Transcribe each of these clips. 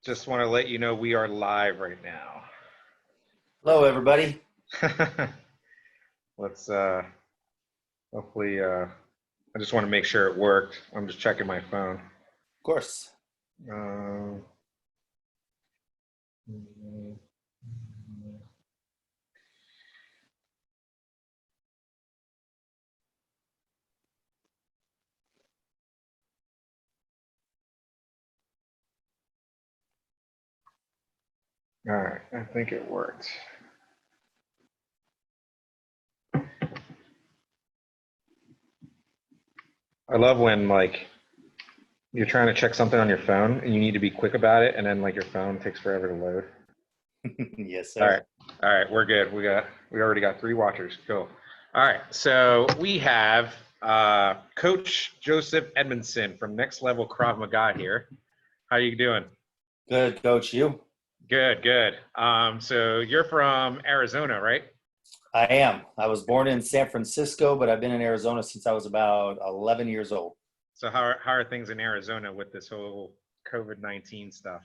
Just want to let you know we are live right now. Hello, everybody. Let's hopefully I just want to make sure it worked. I'm just checking my phone. Of course. Um, all right, I think it worked. I love when like you're trying to check something on your phone and you need to be quick about it, and then like your phone takes forever to load. Yes, All right. sir. All right, we're good. We already got 3 watchers. Cool. All right. So we have Coach Joseph Edmondson from Next Level Krav Maga here. How you doing? Good, Coach. You? Good, good. So you're from Arizona, right? I am. I was born in San Francisco, but I've been in Arizona since I was about 11 years old. So how are things in Arizona with this whole COVID-19 stuff?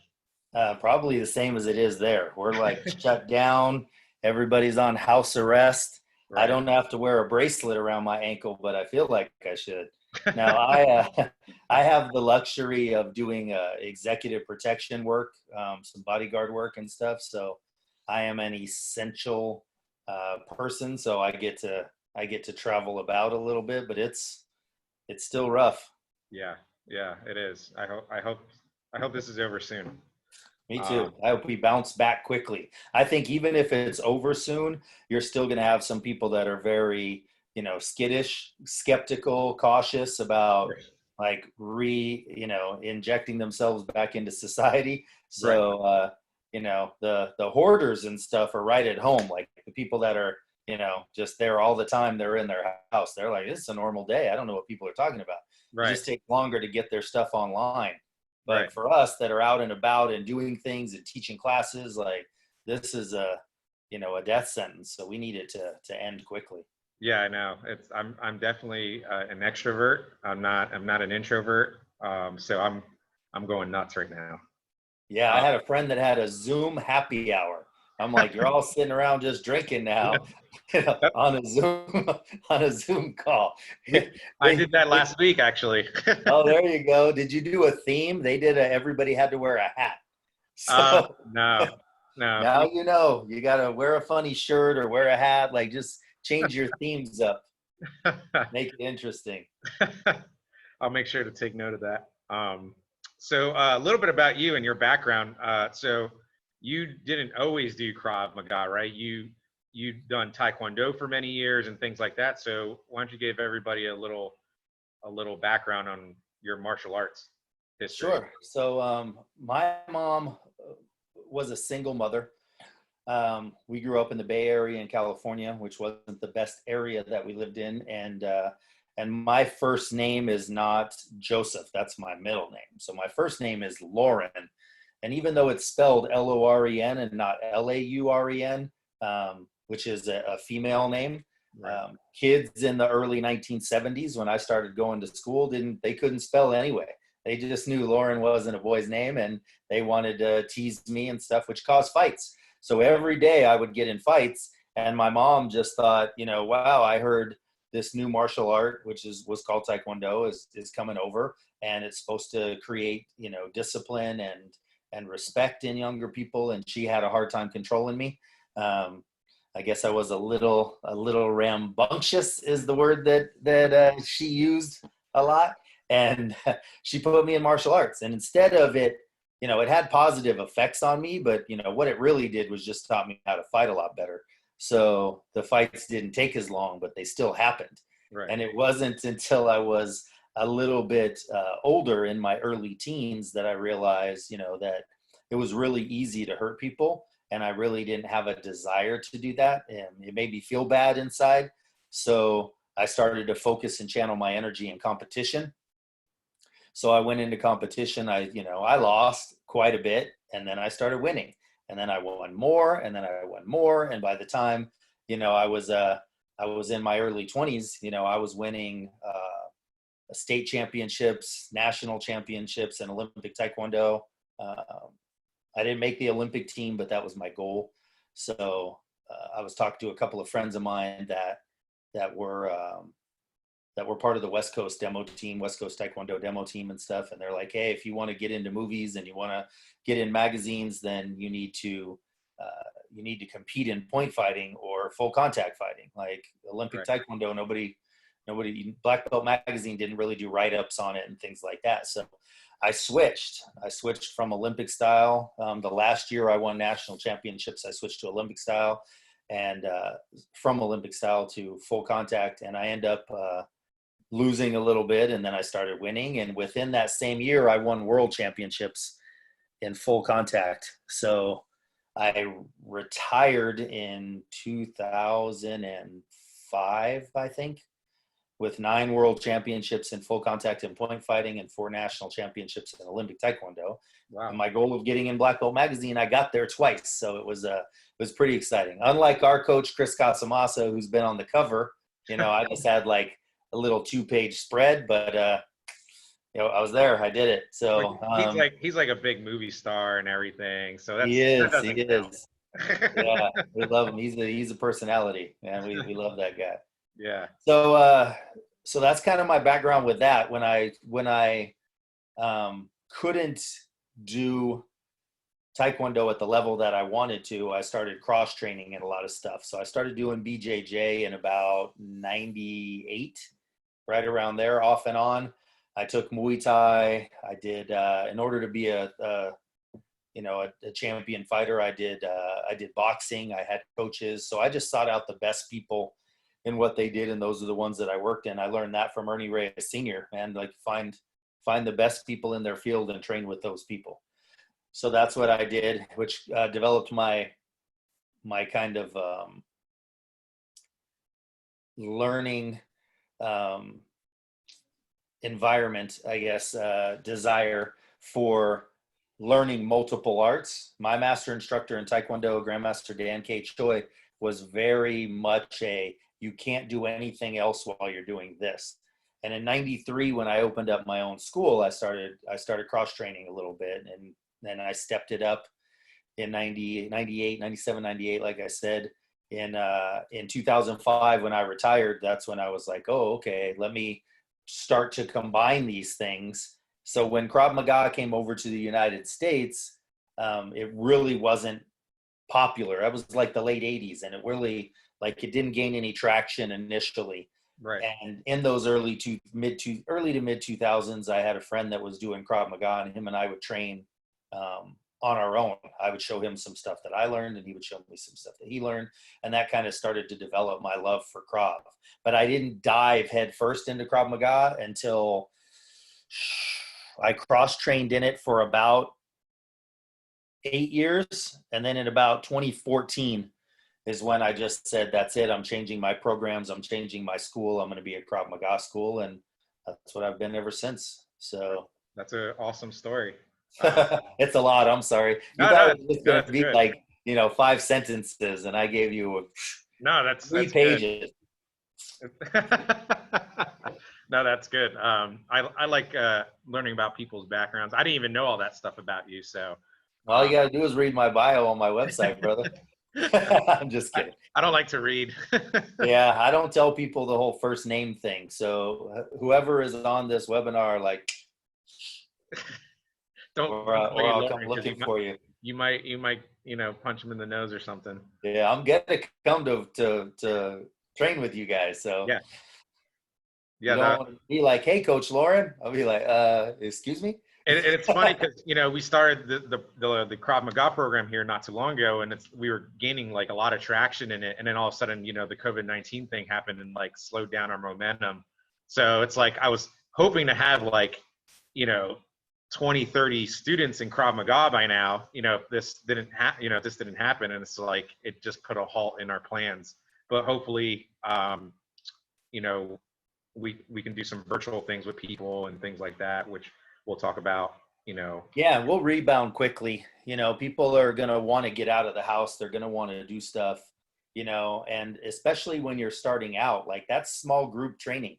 Probably the same as it is there. We're like shut down. Everybody's on house arrest. I Right. don't have to wear a bracelet around my ankle, but I feel like I should. Now, I have the luxury of doing executive protection work, some bodyguard work and stuff. So I am an essential person. So I get to travel about a little bit, but it's still rough. Yeah, yeah, it is. I hope this is over soon. Me too. Um, I hope we bounce back quickly. I think even if it's over soon, you're still going to have some people that are very, skittish, skeptical, cautious about like injecting themselves back into society. right. So, the hoarders and stuff are right at home. Like the people that are, just there all the time, they're in their house. They're like, it's a normal day. I don't know what people are talking about. It Right. just takes longer to get their stuff online. Right. But for us that are out and about and doing things and teaching classes, like this is a death sentence. So we need it to end quickly. Yeah, I know. I'm definitely an extrovert. I'm not an introvert. So I'm going nuts right now. Yeah, I Uh, had a friend that had a Zoom happy hour. I'm like, you're all sitting around just drinking now, on a Zoom on a Zoom call. we, I they, did that they, last week actually. oh, there you go. Did you do a theme? They did everybody had to wear a hat. So No, no. now you got to wear a funny shirt or wear a hat. Like just change your themes up, make it interesting. I'll make sure to take note of that. So a little bit about you and your background. So you didn't always do Krav Maga, right? You done Taekwondo for many years and things like that. So why don't you give everybody a little background on your martial arts history? Sure. So my mom was a single mother. We grew up in the Bay Area in California, which wasn't the best area that we lived in, and my first name is not Joseph. That's my middle name. So my first name is Lauren, and even though it's spelled Loren and not Lauren, which is a female name, Right. kids in the early 1970s when I started going to school they couldn't spell anyway. They just knew Lauren wasn't a boy's name, and they wanted to tease me and stuff, which caused fights. So every day I would get in fights, and my mom just thought, wow, I heard this new martial art, which was called Taekwondo, is coming over, and it's supposed to create, discipline and respect in younger people. And she had a hard time controlling me. I guess I was a little rambunctious is the word that she used a lot, and she put me in martial arts. And instead of it, it had positive effects on me, but what it really did was just taught me how to fight a lot better. So the fights didn't take as long, but they still happened. Right. And it wasn't until I was a little bit older in my early teens that I realized, that it was really easy to hurt people. And I really didn't have a desire to do that. And it made me feel bad inside. So I started to focus and channel my energy in competition. So I went into competition. I lost quite a bit, and then I started winning, and then I won more, and then I won more. And by the time, I was in my early 20s, I was winning state championships, national championships, and Olympic Taekwondo. I didn't make the Olympic team, but that was my goal. So I was talking to a couple of friends of mine that were part of the West Coast demo team, West Coast Taekwondo demo team and stuff. And they're like, hey, if you want to get into movies and you want to get in magazines, then you need to compete in point fighting or full contact fighting. Like Olympic Taekwondo, nobody, Black Belt Magazine didn't really do write-ups on it and things like that. So I switched from Olympic style. The last year I won national championships, I switched to Olympic style, and from Olympic style to full contact. And I end up losing a little bit, and then I started winning. And within that same year, I won world championships in full contact. So I retired in 2005, I think, with 9 world championships in full contact and point fighting and 4 national championships in Olympic Taekwondo. Wow. And my goal of getting in Black Belt Magazine, I got there twice. So it was pretty exciting. Unlike our coach, Chris Casamassa, who's been on the cover, I just had like a little 2-page spread, but I was there. I did it. So he's like a big movie star and everything. So he is. Yeah, we love him. He's a personality, and we love that guy. Yeah. So that's kind of my background with that. When I couldn't do Taekwondo at the level that I wanted to, I started cross training in a lot of stuff. So I started doing BJJ in about 98, right around there, off and on. I took Muay Thai. I did, in order to be a champion fighter, I did boxing. I had coaches. So I just sought out the best people in what they did, and those are the ones that I worked in. I learned that from Ernie Reyes Sr., and like find the best people in their field and train with those people. So that's what I did, which developed my kind of learning environment, I guess, desire for learning multiple arts. My master instructor in Taekwondo, Grandmaster Dan K. Choi, was very much you can't do anything else while you're doing this. And in 93, when I opened up my own school, I started cross training a little bit, and then I stepped it up in 98, 97, 98, like I said. In 2005, when I retired, that's when I was like, oh, okay, let me start to combine these things. So when Krav Maga came over to the United States, it really wasn't popular. That was like the late 80s, and it really, it didn't gain any traction initially. Right. And in those early to mid 2000s, I had a friend that was doing Krav Maga, and him and I would train on our own. I would show him some stuff that I learned, and he would show me some stuff that he learned. And that kind of started to develop my love for Krav. But I didn't dive head first into Krav Maga until I cross-trained in it for about 8 years. And then in about 2014 is when I just said, that's it. I'm changing my programs. I'm changing my school. I'm going to be at Krav Maga school. And that's what I've been ever since. So that's an awesome story. It's a lot. I'm sorry. You thought it was just going to be like, 5 sentences, and I gave you that's 3 pages. No, that's good. I like learning about people's backgrounds. I didn't even know all that stuff about you. So all you got to do is read my bio on my website, brother. I'm just kidding. I don't like to read. Yeah, I don't tell people the whole first name thing. So whoever is on this webinar, or I'll come looking for you. You might, punch him in the nose or something. Yeah, I'm gonna come to train with you guys. So yeah. You don't want to be like, hey, Coach Lauren. I'll be like, excuse me. And it's funny because we started the Krav Maga program here not too long ago, and we were gaining a lot of traction in it, and then all of a sudden the COVID-19 thing happened and slowed down our momentum. So it's I was hoping to have 20, 30 students in Krav Maga by now. If this didn't happen, and it's it just put a halt in our plans. But hopefully, we can do some virtual things with people and things like that, which we'll talk about, Yeah, we'll rebound quickly. People are going to want to get out of the house. They're going to want to do stuff, and especially when you're starting out, that's small group training.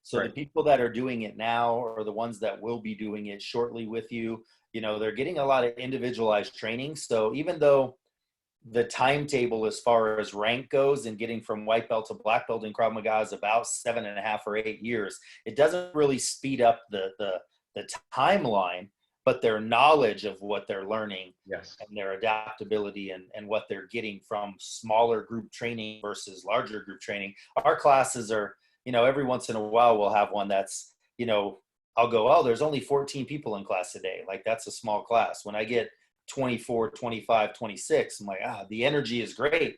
So the Right. people that are doing it now, or the ones that will be doing it shortly with you, they're getting a lot of individualized training. So even though the timetable as far as rank goes and getting from white belt to black belt in Krav Maga is about 7.5 or 8 years, it doesn't really speed up the timeline, but their knowledge of what they're learning Yes. and their adaptability and what they're getting from smaller group training versus larger group training. Our classes are, every once in a while we'll have one that's, I'll go, oh, there's only 14 people in class today. Like, that's a small class. When I get 24, 25, 26, I'm like, the energy is great,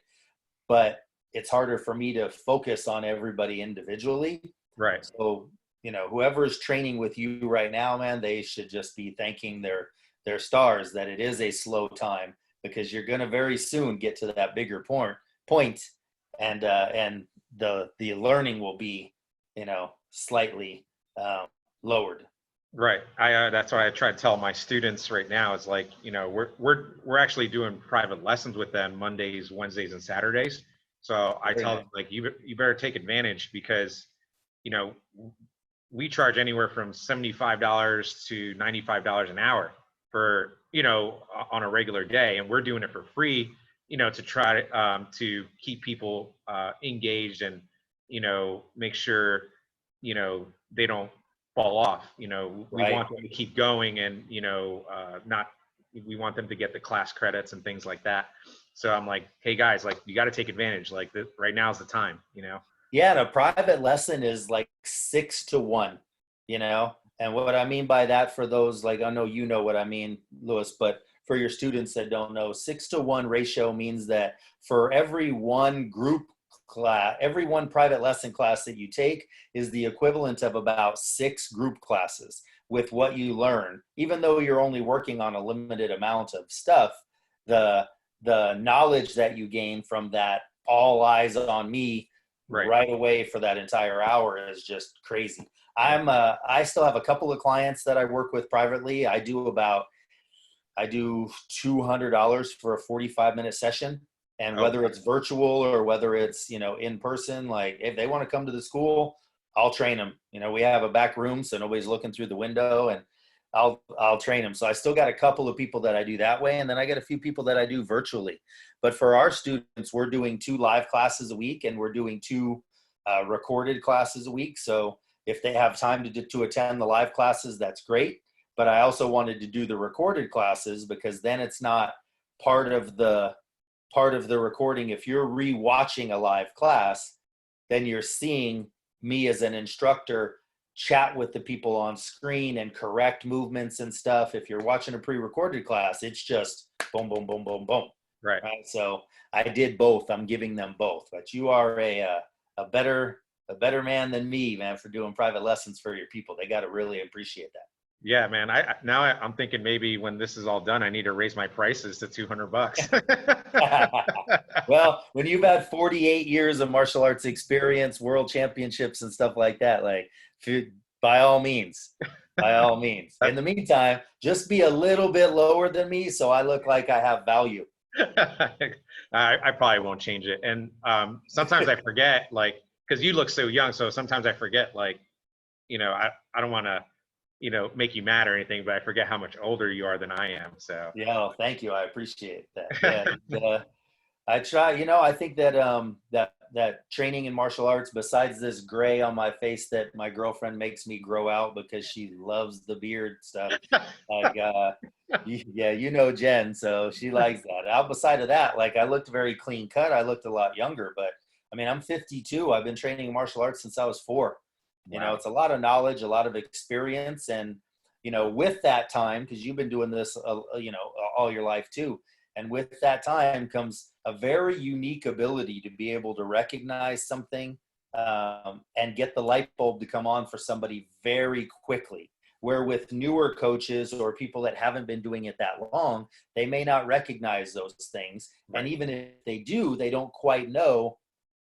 but it's harder for me to focus on everybody individually. Right. So, whoever is training with you right now, man, they should just be thanking their stars that it is a slow time, because you're going to very soon get to that bigger point, and the learning will be, slightly lowered. Right. That's why I try to tell my students right now is like, we're actually doing private lessons with them Mondays, Wednesdays, and Saturdays. So I tell them, like, you better take advantage, because, we charge anywhere from $75 to $95 an hour for, on a regular day, and we're doing it for free, to try to keep people engaged and, make sure, they don't fall off. We want them to keep going, and not, we want them to get the class credits and things like that. So I'm like, hey guys, like, you got to take advantage. Like, right now is the time. Yeah, and a private lesson is like 6 to 1, And what I mean by that, for those, like, I know you know what I mean, Louis, but for your students that don't know, 6 to 1 ratio means that for every one group class, every one private lesson class that you take is the equivalent of about 6 group classes with what you learn. Even though you're only working on a limited amount of stuff, the knowledge that you gain from that all eyes on me right away for that entire hour is just crazy. I still have a couple of clients that I work with privately. I do $200 for a 45-minute session. And whether it's virtual or whether it's, in person, like, if they want to come to the school, I'll train them. We have a back room, so nobody's looking through the window, and I'll train them. So I still got a couple of people that I do that way. And then I get a few people that I do virtually. But for our students, we're doing 2 live classes a week, and we're doing 2 recorded classes a week. So if they have time to attend the live classes, that's great. But I also wanted to do the recorded classes, because then it's not part of the recording. If you're re-watching a live class, then you're seeing me as an instructor chat with the people on screen and correct movements and stuff. If you're watching a pre-recorded class, it's just boom, boom, boom, boom, boom. Right. So I did both. I'm giving them both. But you are a better man than me, man, for doing private lessons for your people. They got to really appreciate that. Yeah, man. I'm thinking maybe when this is all done, I need to raise my prices to $200. Well, when you've had 48 years of martial arts experience, world championships and stuff like that, like, by all means. In the meantime, just be a little bit lower than me, so I look like I have value. I probably won't change it. And sometimes I forget, like, because you look so young, so sometimes I forget, like, I don't want to, make you mad or anything, but I forget how much older you are than I am. So yeah, well, thank you. I appreciate that. Yeah, I try. I think that that training in martial arts, besides this gray on my face that my girlfriend makes me grow out because she loves the beard stuff, like, Jen, so she likes that. Outside of that, like, I looked very clean cut. I looked a lot younger, but I mean, I'm 52. I've been training in martial arts since I was 4. Wow. It's a lot of knowledge, a lot of experience. And, with that time, because you've been doing this, all your life too. And with that time comes a very unique ability to be able to recognize something and get the light bulb to come on for somebody very quickly. Where with newer coaches or people that haven't been doing it that long, they may not recognize those things. Right. And even if they do, they don't quite know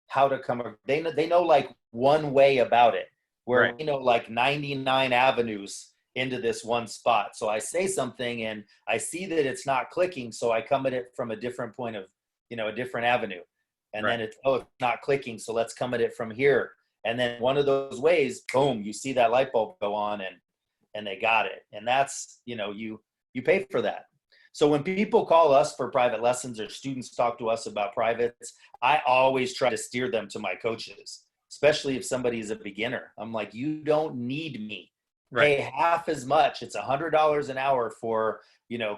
how to come. They know like one way about it. Where Right. like 99 avenues into this one spot. So I say something and I see that it's not clicking, so I come at it from a different point of, a different avenue. And then it's not clicking, so let's come at it from here. And then one of those ways, boom, you see that light bulb go on and they got it. And that's, you pay for that. So when people call us for private lessons or students talk to us about privates, I always try to steer them to my coaches, especially if somebody's a beginner. I'm like, you don't need me. Right. Pay half as much. It's $100 an hour for,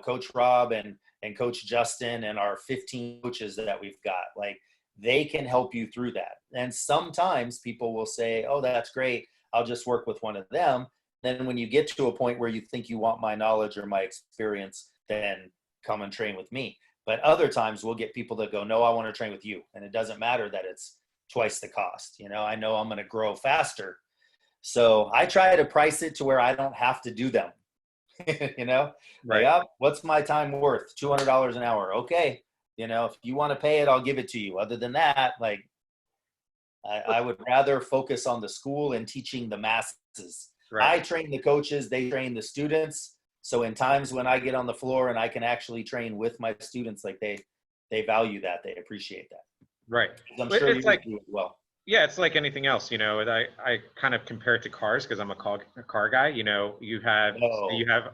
Coach Rob and Coach Justin and our 15 coaches that we've got. Like, they can help you through that. And sometimes people will say, oh, that's great, I'll just work with one of them. Then when you get to a point where you think you want my knowledge or my experience, then come and train with me. But other times we'll get people that go, no, I want to train with you. And it doesn't matter that it's twice the cost. I know I'm going to grow faster. So I try to price it to where I don't have to do them. Right. Like, oh, what's my time worth? $200 an hour. Okay. If you want to pay it, I'll give it to you. Other than that, like, I would rather focus on the school and teaching the masses. Right. I train the coaches, they train the students. So in times when I get on the floor and I can actually train with my students, like they value that, they appreciate that. Right. I'm sure you do as well. Yeah, it's like anything else. I kind of compare it to cars because I'm a car guy. You have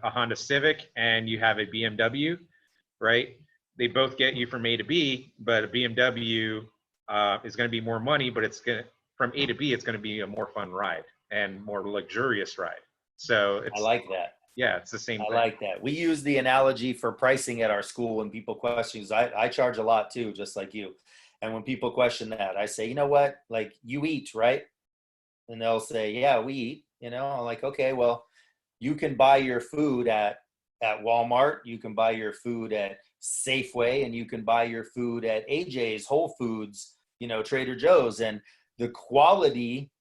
a Honda Civic and you have a BMW, right? They both get you from A to B, but a BMW is going to be more money, but from A to B, it's going to be a more fun ride and more luxurious ride. So I like that. Yeah, it's the same thing. I like that. We use the analogy for pricing at our school when people question. I charge a lot too, just like you. And when people question that, I say, you know what? Like, you eat, right? And they'll say, yeah, we eat. I'm like, okay, well, you can buy your food at Walmart. You can buy your food at Safeway, and you can buy your food at AJ's, Whole Foods, Trader Joe's. And the quality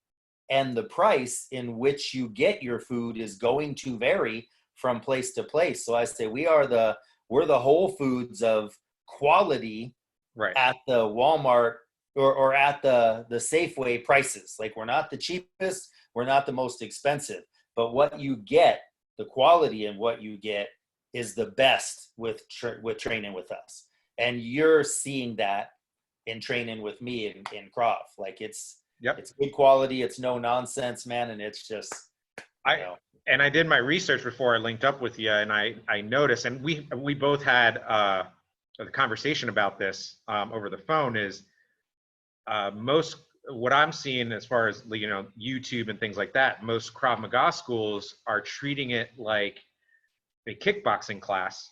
and the price in which you get your food is going to vary from place to place. So I say we're the Whole Foods of quality, right, at the Walmart or at the Safeway prices. Like, we're not the cheapest, we're not the most expensive, but what you get, the quality and what you get is the best with training with us. And you're seeing that in training with me in Krav. Like, it's good quality, it's no nonsense, man. And it's just, and I did my research before I linked up with you, and I noticed, and we both had a conversation about this over the phone, is most what I'm seeing as far as YouTube and things like that, most Krav Maga schools are treating it like a kickboxing class,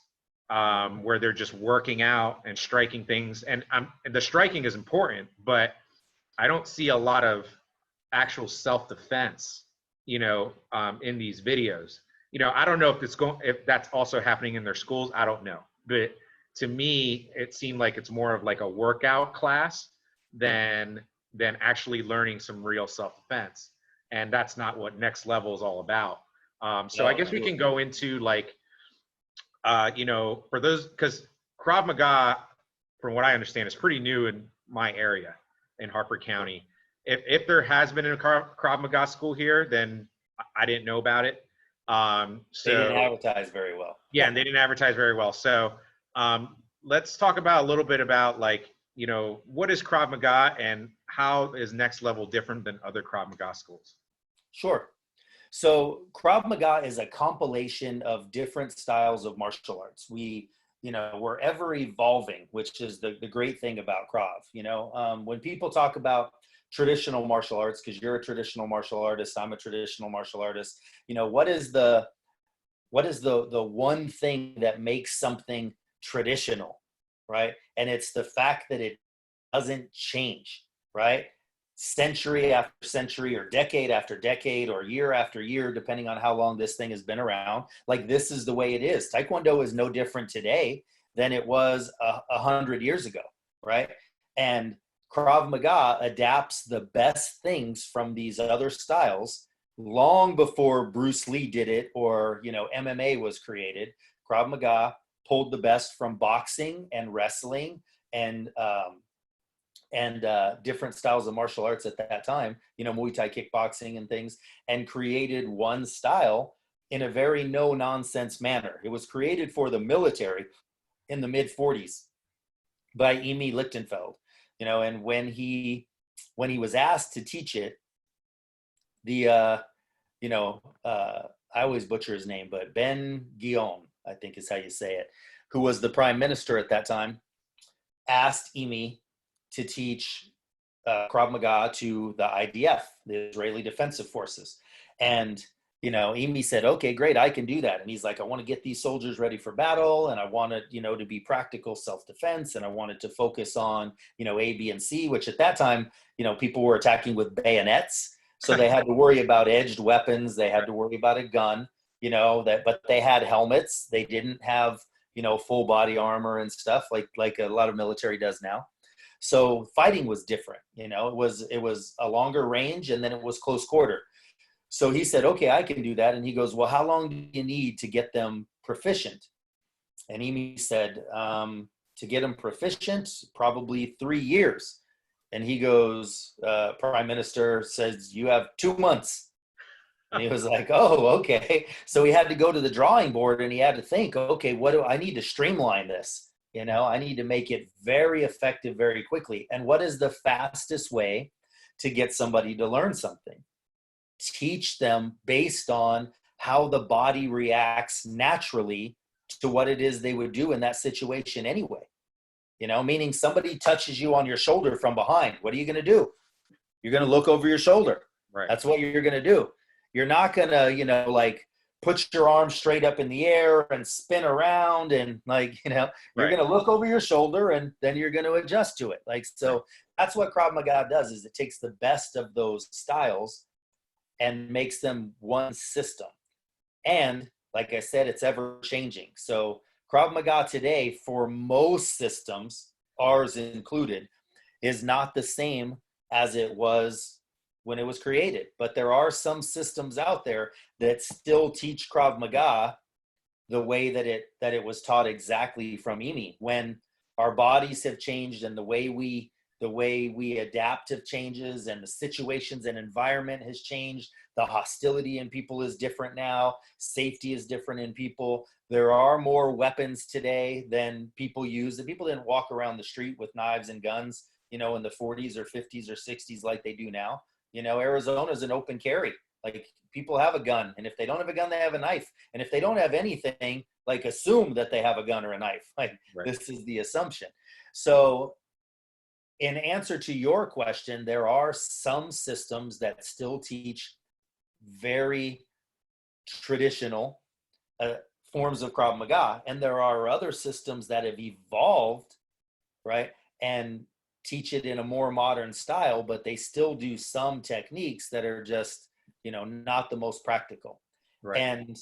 where they're just working out and striking things, and the striking is important, but I don't see a lot of actual self-defense, in these videos. I don't know if that's also happening in their schools. I don't know, but to me, it seemed like it's more of like a workout class than actually learning some real self-defense. And that's not what Next Level is all about. So I guess we can go into like, for those, because Krav Maga, from what I understand, is pretty new in my area in Harford County. If there has been a Krav Maga school here, then I didn't know about it. So they didn't advertise very well. Yeah, and they didn't advertise very well. So let's talk about a little bit about, like, what is Krav Maga and how is Next Level different than other Krav Maga schools? Sure. So Krav Maga is a compilation of different styles of martial arts. We're ever evolving, which is the great thing about Krav. When people talk about traditional martial arts, because you're a traditional martial artist, I'm a traditional martial artist, what is the one thing that makes something traditional, right? And it's the fact that it doesn't change, right? Century after century, or decade after decade, or year after year, depending on how long this thing has been around. Like, this is the way it is. Taekwondo is no different today than it was 100 years ago, right? And Krav Maga adapts the best things from these other styles long before Bruce Lee did it, or MMA was created. Krav Maga pulled the best from boxing and wrestling and different styles of martial arts at that time, Muay Thai, kickboxing and things, and created one style in a very no-nonsense manner. It was created for the military in the mid-40s by Emi Lichtenfeld, and when he was asked to teach it, I always butcher his name, but Ben Guillaume, I think is how you say it, who was the prime minister at that time, asked Emi to teach Krav Maga to the IDF, the Israeli Defensive Forces. And, Emi said, okay, great, I can do that. And he's like, I want to get these soldiers ready for battle. And I wanted, to be practical self-defense. And I wanted to focus on, A, B, and C, which at that time, people were attacking with bayonets. So they had to worry about edged weapons. They had to worry about a gun, but they had helmets. They didn't have, full body armor and stuff like a lot of military does now. So fighting was different. It was a longer range, and then it was close quarter. So he said, okay, I can do that. And he goes, well, how long do you need to get them proficient? And Emi said, to get them proficient, probably 3 years. And he goes, Prime Minister says, you have 2 months. And he was like, oh, okay. So he had to go to the drawing board, and he had to think, okay, what do I need to streamline this? I need to make it very effective very quickly. And what is the fastest way to get somebody to learn something? Teach them based on how the body reacts naturally to what it is they would do in that situation anyway. Meaning somebody touches you on your shoulder from behind. What are you going to do? You're going to look over your shoulder. Right. That's what you're going to do. You're not going to, put your arm straight up in the air and spin around and you're going to look over your shoulder, and then you're going to adjust to it. So that's what Krav Maga does, is it takes the best of those styles and makes them one system. And like I said, it's ever changing. So Krav Maga today, for most systems, ours included, is not the same as it was when it was created. But there are some systems out there that still teach Krav Maga the way that it was taught exactly from Emi. When our bodies have changed and the way we adapt to changes, and the situations and environment has changed, the hostility in people is different now, safety is different in people. There are more weapons today than people use. The people didn't walk around the street with knives and guns, in the 40s or 50s or 60s like they do now. Arizona's an open carry. People have a gun, and if they don't have a gun, they have a knife. And if they don't have anything, assume that they have a gun or a knife. Right. This is the assumption. So in answer to your question, there are some systems that still teach very traditional forms of Krav Maga, and there are other systems that have evolved, right, and teach it in a more modern style, but they still do some techniques that are just, not the most practical. Right. And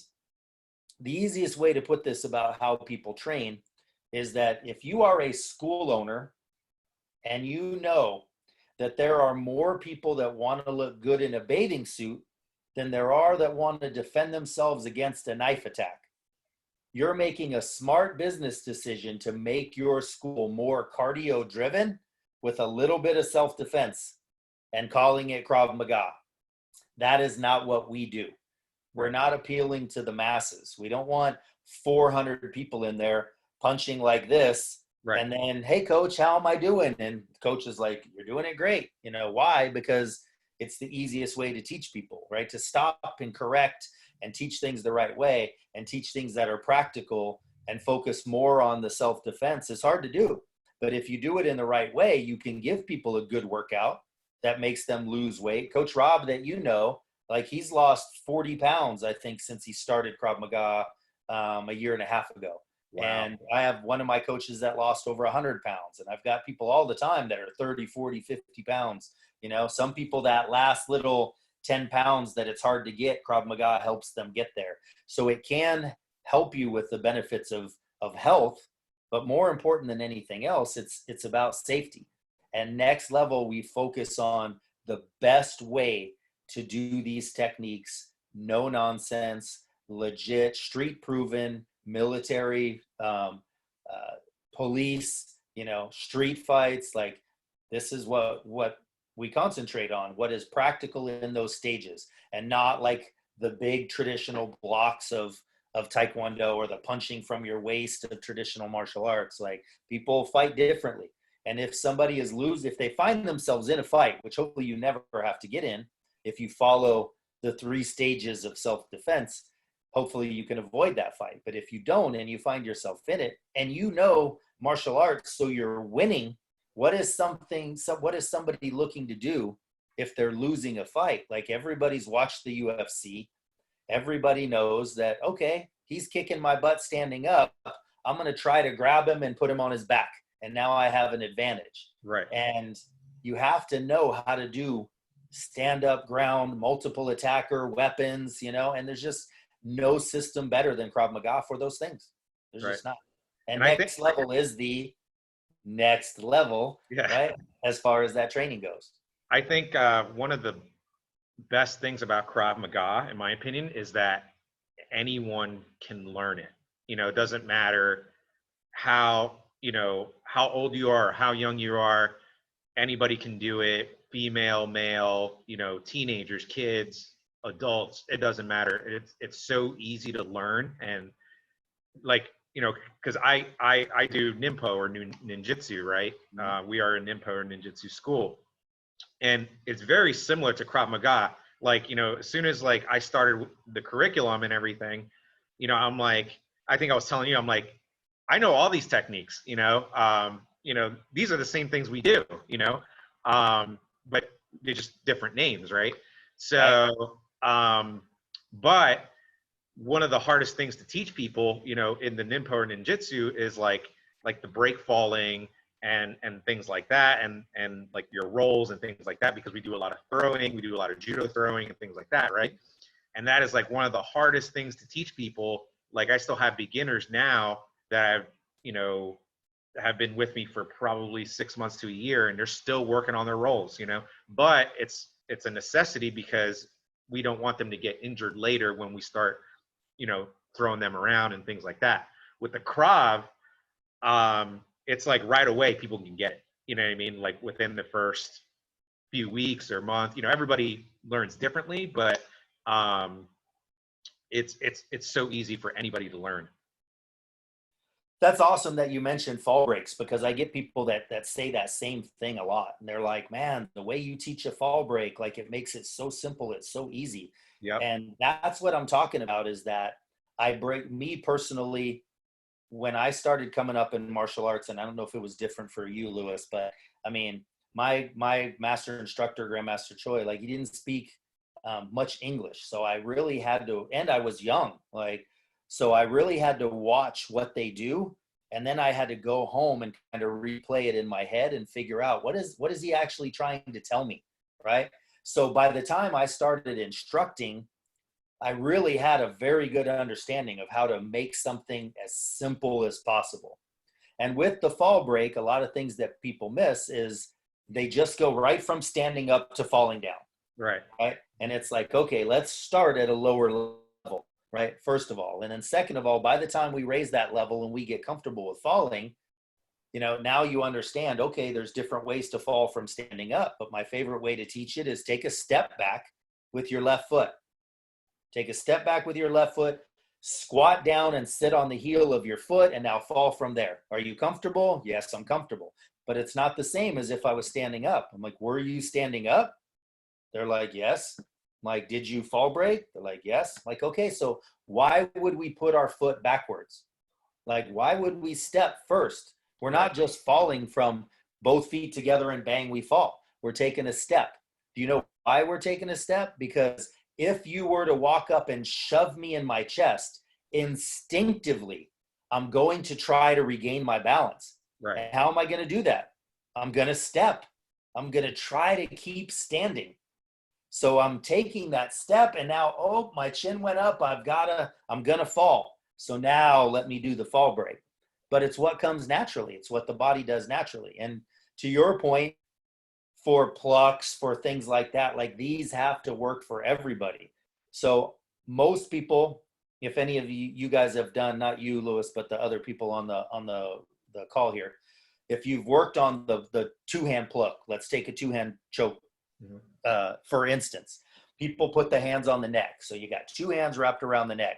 the easiest way to put this about how people train is that if you are a school owner and you know that there are more people that want to look good in a bathing suit than there are that want to defend themselves against a knife attack, you're making a smart business decision to make your school more cardio driven with a little bit of self-defense and calling it Krav Maga. That is not what we do. We're not appealing to the masses. We don't want 400 people in there punching like this. Right. And then, hey, coach, how am I doing? And coach is like, you're doing it great. Why? Because it's the easiest way to teach people, right? To stop and correct and teach things the right way and teach things that are practical and focus more on the self-defense is hard to do. But if you do it in the right way, you can give people a good workout that makes them lose weight. Coach Rob, that he's lost 40 pounds, I think, since he started Krav Maga a year and a half ago. Wow. And I have one of my coaches that lost over 100 pounds. And I've got people all the time that are 30, 40, 50 pounds. Some people that last little 10 pounds that it's hard to get, Krav Maga helps them get there. So it can help you with the benefits of health, but more important than anything else, it's about safety. And next level, we focus on the best way to do these techniques, no nonsense, legit, street proven, military, police, street fights. This is what we concentrate on, what is practical in those stages, and not like the big traditional blocks of Taekwondo or the punching from your waist of traditional martial arts. People fight differently. And if somebody if they find themselves in a fight, which hopefully you never have to get in, if you follow the 3 stages of self-defense, hopefully you can avoid that fight. But if you don't, and you find yourself in it, and you know martial arts, so you're winning, what is somebody looking to do if they're losing a fight? Like, everybody's watched the UFC. Everybody knows that, okay, he's kicking my butt standing up. I'm going to try to grab him and put him on his back. And now I have an advantage. Right. And you have to know how to do stand up, ground, multiple attacker, weapons, and there's just no system better than Krav Maga for those things. There's just not. And next level is the next level, right? As far as that training goes. I think one of the best things about Krav Maga, in my opinion, is that anyone can learn it. It doesn't matter how old you are or how young you are. Anybody can do it. Female, male, teenagers, kids, adults, it doesn't matter. It's so easy to learn. And because I do Ninpo or ninjutsu, right? We are a Ninpo or ninjutsu school. And it's very similar to Krav Maga. As soon as I started the curriculum and everything, I'm like, I think I was telling you, I'm like, I know all these techniques, these are the same things we do, but they're just different names, right? So, but one of the hardest things to teach people, in the Ninpo or ninjutsu is like the break falling and things like that, and like your rolls and things like that, because we do a lot of throwing, we do a lot of judo throwing and things like that, right? And that is like one of the hardest things to teach people. Like, I still have beginners now that have been with me for probably 6 months to a year, and they're still working on their rolls, but it's a necessity because we don't want them to get injured later when we start, throwing them around and things like that. With the Krav, it's like right away people can get it, you know what I mean? Like within the first few weeks or month, everybody learns differently, but it's so easy for anybody to learn. That's awesome that you mentioned fall breaks, because I get people that say that same thing a lot. And they're like, man, the way you teach a fall break, like, it makes it so simple. It's so easy. Yeah. And that's what I'm talking about, is that me personally, when I started coming up in martial arts, and I don't know if it was different for you, Lewis, but I mean, my master instructor, Grandmaster Choi, like, he didn't speak much English. So I really had to, and I was young, so I really had to watch what they do. And then I had to go home and kind of replay it in my head and figure out what is he actually trying to tell me, right? So by the time I started instructing, I really had a very good understanding of how to make something as simple as possible. And with the fall break, a lot of things that people miss is they just go right from standing up to falling down. Right. And it's like, okay, let's start at a lower level. Right, first of all. And then second of all, by the time we raise that level and we get comfortable with falling, now you understand, okay, there's different ways to fall from standing up. But my favorite way to teach it is take a step back with your left foot. Take a step back with your left foot, squat down and sit on the heel of your foot, and now fall from there. Are you comfortable? Yes, I'm comfortable. But it's not the same as if I was standing up. I'm like, were you standing up? They're like, yes. Like, did you fall break? They're like, yes. Like, okay, so why would we put our foot backwards? Like, why would we step first? We're not just falling from both feet together and bang, we fall. We're taking a step. Do you know why we're taking a step? Because if you were to walk up and shove me in my chest, instinctively, I'm going to try to regain my balance. Right. And how am I going to do that? I'm going to step. I'm going to try to keep standing. So I'm taking that step, and now, oh, my chin went up. I'm going to fall. So now let me do the fall break. But it's what comes naturally. It's what the body does naturally. And to your point, for plucks, for things like that, like, these have to work for everybody. So most people, if any of you guys have done, not you, Lewis, but the other people on the call here, if you've worked on the two-hand pluck, let's take a two-hand choke. For instance, people put the hands on the neck. So you got two hands wrapped around the neck.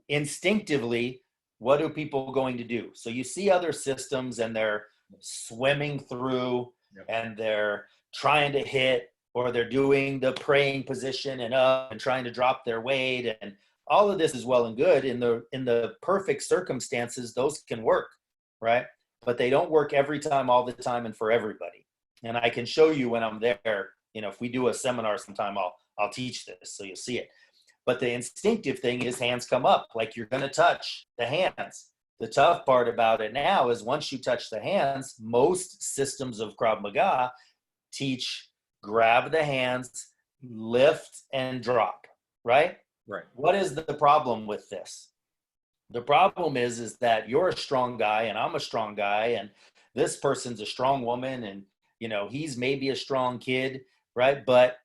Instinctively, what are people going to do? So you see other systems, and they're swimming through, and they're trying to hit, or they're doing the praying position and up and trying to drop their weight, and all of this is well and good. In the perfect circumstances, those can work, right? But they don't work every time, all the time, and for everybody. And I can show you when I'm there. If we do a seminar sometime, I'll teach this so you'll see it. But the instinctive thing is hands come up, like you're going to touch the hands. The tough part about it now is once you touch the hands, most systems of Krav Maga teach grab the hands, lift and drop, right? Right. What is the problem with this? The problem is that you're a strong guy and I'm a strong guy, and this person's a strong woman, and he's maybe a strong kid, right? But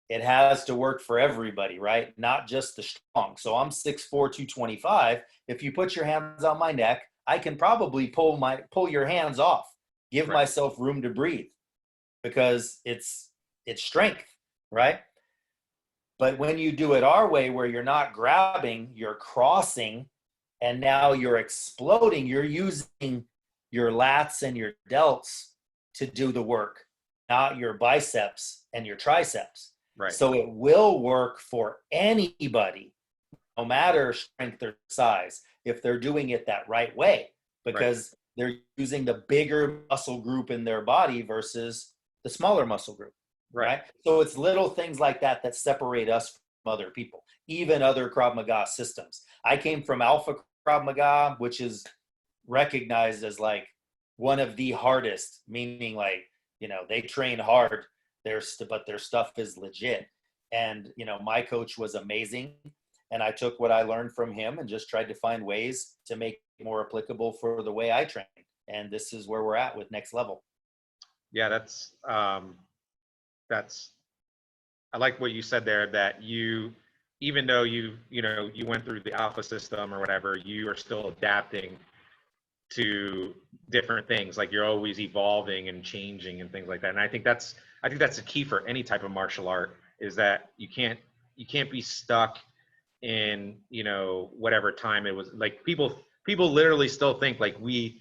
it has to work for everybody, right? Not just the strong. So I'm 6'4", 225. If you put your hands on my neck, I can probably pull your hands off, give myself room to breathe, because it's strength, right? But when you do it our way, where you're not grabbing, you're crossing, and now you're exploding, you're using your lats and your delts to do the work, not your biceps and your triceps. Right. So it will work for anybody, no matter strength or size, if they're doing it that right way, because they're using the bigger muscle group in their body versus the smaller muscle group. Right. So it's little things like that that separate us from other people, even other Krav Maga systems. I came from Alpha Krav Maga, which is recognized as like one of the hardest, meaning like, they train hard, but their stuff is legit. And, my coach was amazing. And I took what I learned from him and just tried to find ways to make it more applicable for the way I train. And this is where we're at with Next Level. Yeah, that's I like what you said there, that even though you went through the alpha system or whatever, you are still adapting to different things. Like you're always evolving and changing and things like that. And I think that's the key for any type of martial art, is that you can't be stuck in, whatever time it was. Like people literally still think like we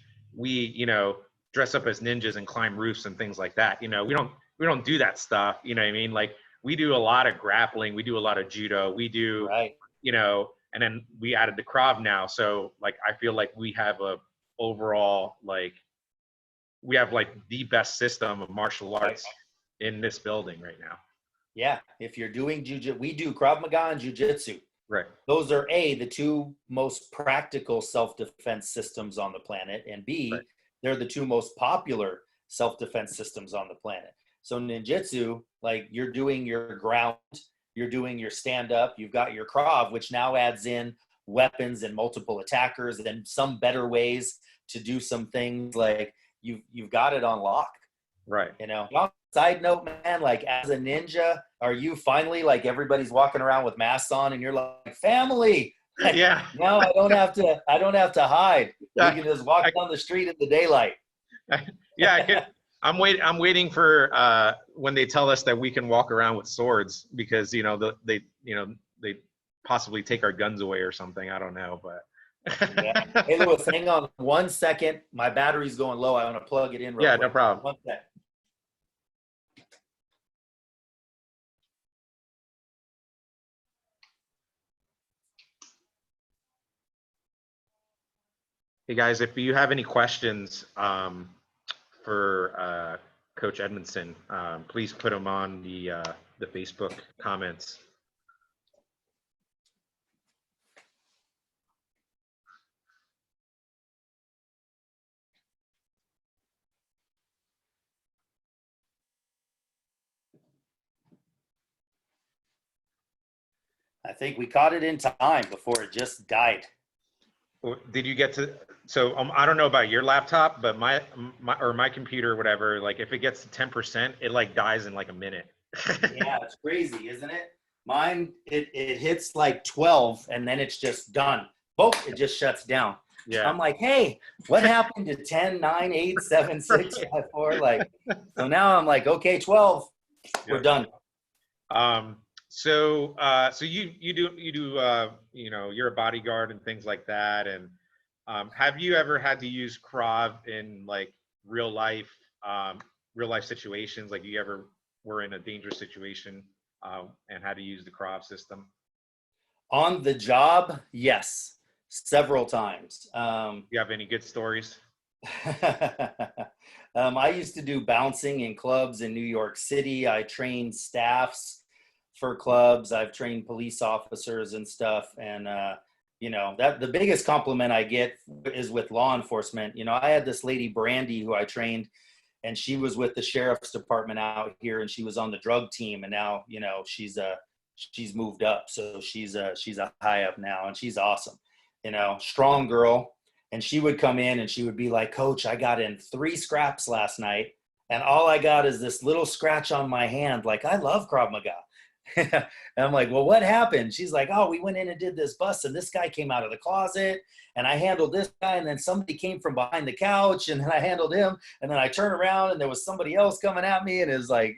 dress up as ninjas and climb roofs and things like that. We don't do that stuff. You know what I mean? Like we do a lot of grappling, we do a lot of judo, we do, and then we added the Krav now. So like, I feel like we have overall, like we have like the best system of martial arts in this building right now. Yeah. If you're doing jiu-jitsu, we do Krav Maga and jiu-jitsu. Right. Those are the two most practical self-defense systems on the planet, and B, they're the two most popular self-defense systems on the planet. So ninjutsu, like you're doing your ground, you're doing your stand-up, you've got your Krav, which now adds in weapons and multiple attackers and some better ways to do some things. Like you've got it on lock. Right. Side note, man, like as a ninja, are you finally like everybody's walking around with masks on and you're like family? Like, yeah. No, I don't have to hide. We can just walk down the street in the daylight. Yeah, I'm waiting for when they tell us that we can walk around with swords, because they possibly take our guns away or something. I don't know, but yeah. Hey Louis, hang on 1 second. My battery's going low. I want to plug it in real quick. No problem. 1 sec. Hey guys, if you have any questions for Coach Edmondson, please put them on the Facebook comments. I think we caught it in time before it just died. Did you get to? So I don't know about your laptop, but my computer or whatever, like if it gets to 10%, it like dies in like a minute. Yeah, it's crazy, isn't it? Mine, it hits like 12 and then it's just done. Boom, it just shuts down. Yeah. I'm like, hey, what happened to 10, 9, 8, 7, 6, 5, 4? Like, so now I'm like, okay, 12, we're done. So you do you're a bodyguard and things like that. And have you ever had to use Krav in like real life situations? Like you ever were in a dangerous situation, and how to use the Krav system? On the job, yes, several times. Do you have any good stories? I used to do bouncing in clubs in New York City. I trained staffs for clubs. I've trained police officers and stuff. And, that the biggest compliment I get is with law enforcement. I had this lady, Brandy, who I trained, and she was with the sheriff's department out here, and she was on the drug team. And now, she's moved up. So she's a high up now, and she's awesome, strong girl. And she would come in and she would be like, Coach, I got in 3 scraps last night, and all I got is this little scratch on my hand. Like, I love Krav Maga. And I'm like, well, what happened? She's like, oh, we went in and did this bust, and this guy came out of the closet, and I handled this guy, and then somebody came from behind the couch, and then I handled him, and then I turned around and there was somebody else coming at me, and it was like,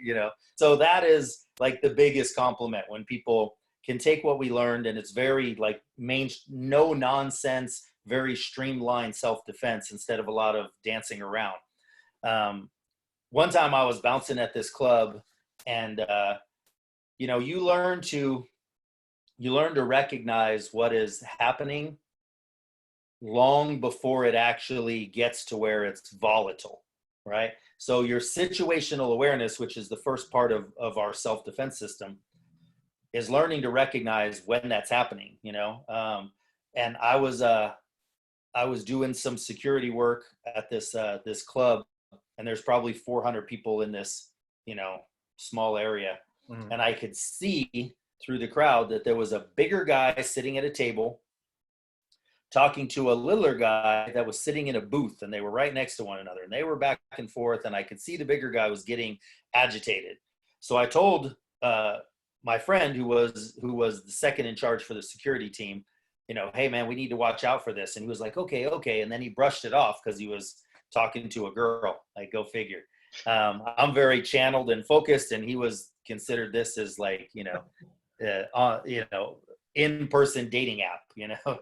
so that is like the biggest compliment, when people can take what we learned, and it's very like no nonsense, very streamlined self-defense instead of a lot of dancing around. One time I was bouncing at this club, and you learn to recognize what is happening long before it actually gets to where it's volatile, right? So your situational awareness, which is the first part of our self-defense system, is learning to recognize when that's happening, and I was doing some security work at this club, and there's probably 400 people in this, small area. Mm-hmm. And I could see through the crowd that there was a bigger guy sitting at a table talking to a littler guy that was sitting in a booth, and they were right next to one another, and they were back and forth, and I could see the bigger guy was getting agitated. So I told my friend, who was the second in charge for the security team, hey man, we need to watch out for this. And he was like, okay. And then he brushed it off because he was talking to a girl. Like, go figure. I'm very channeled and focused, and he was considered this as like, in-person dating app,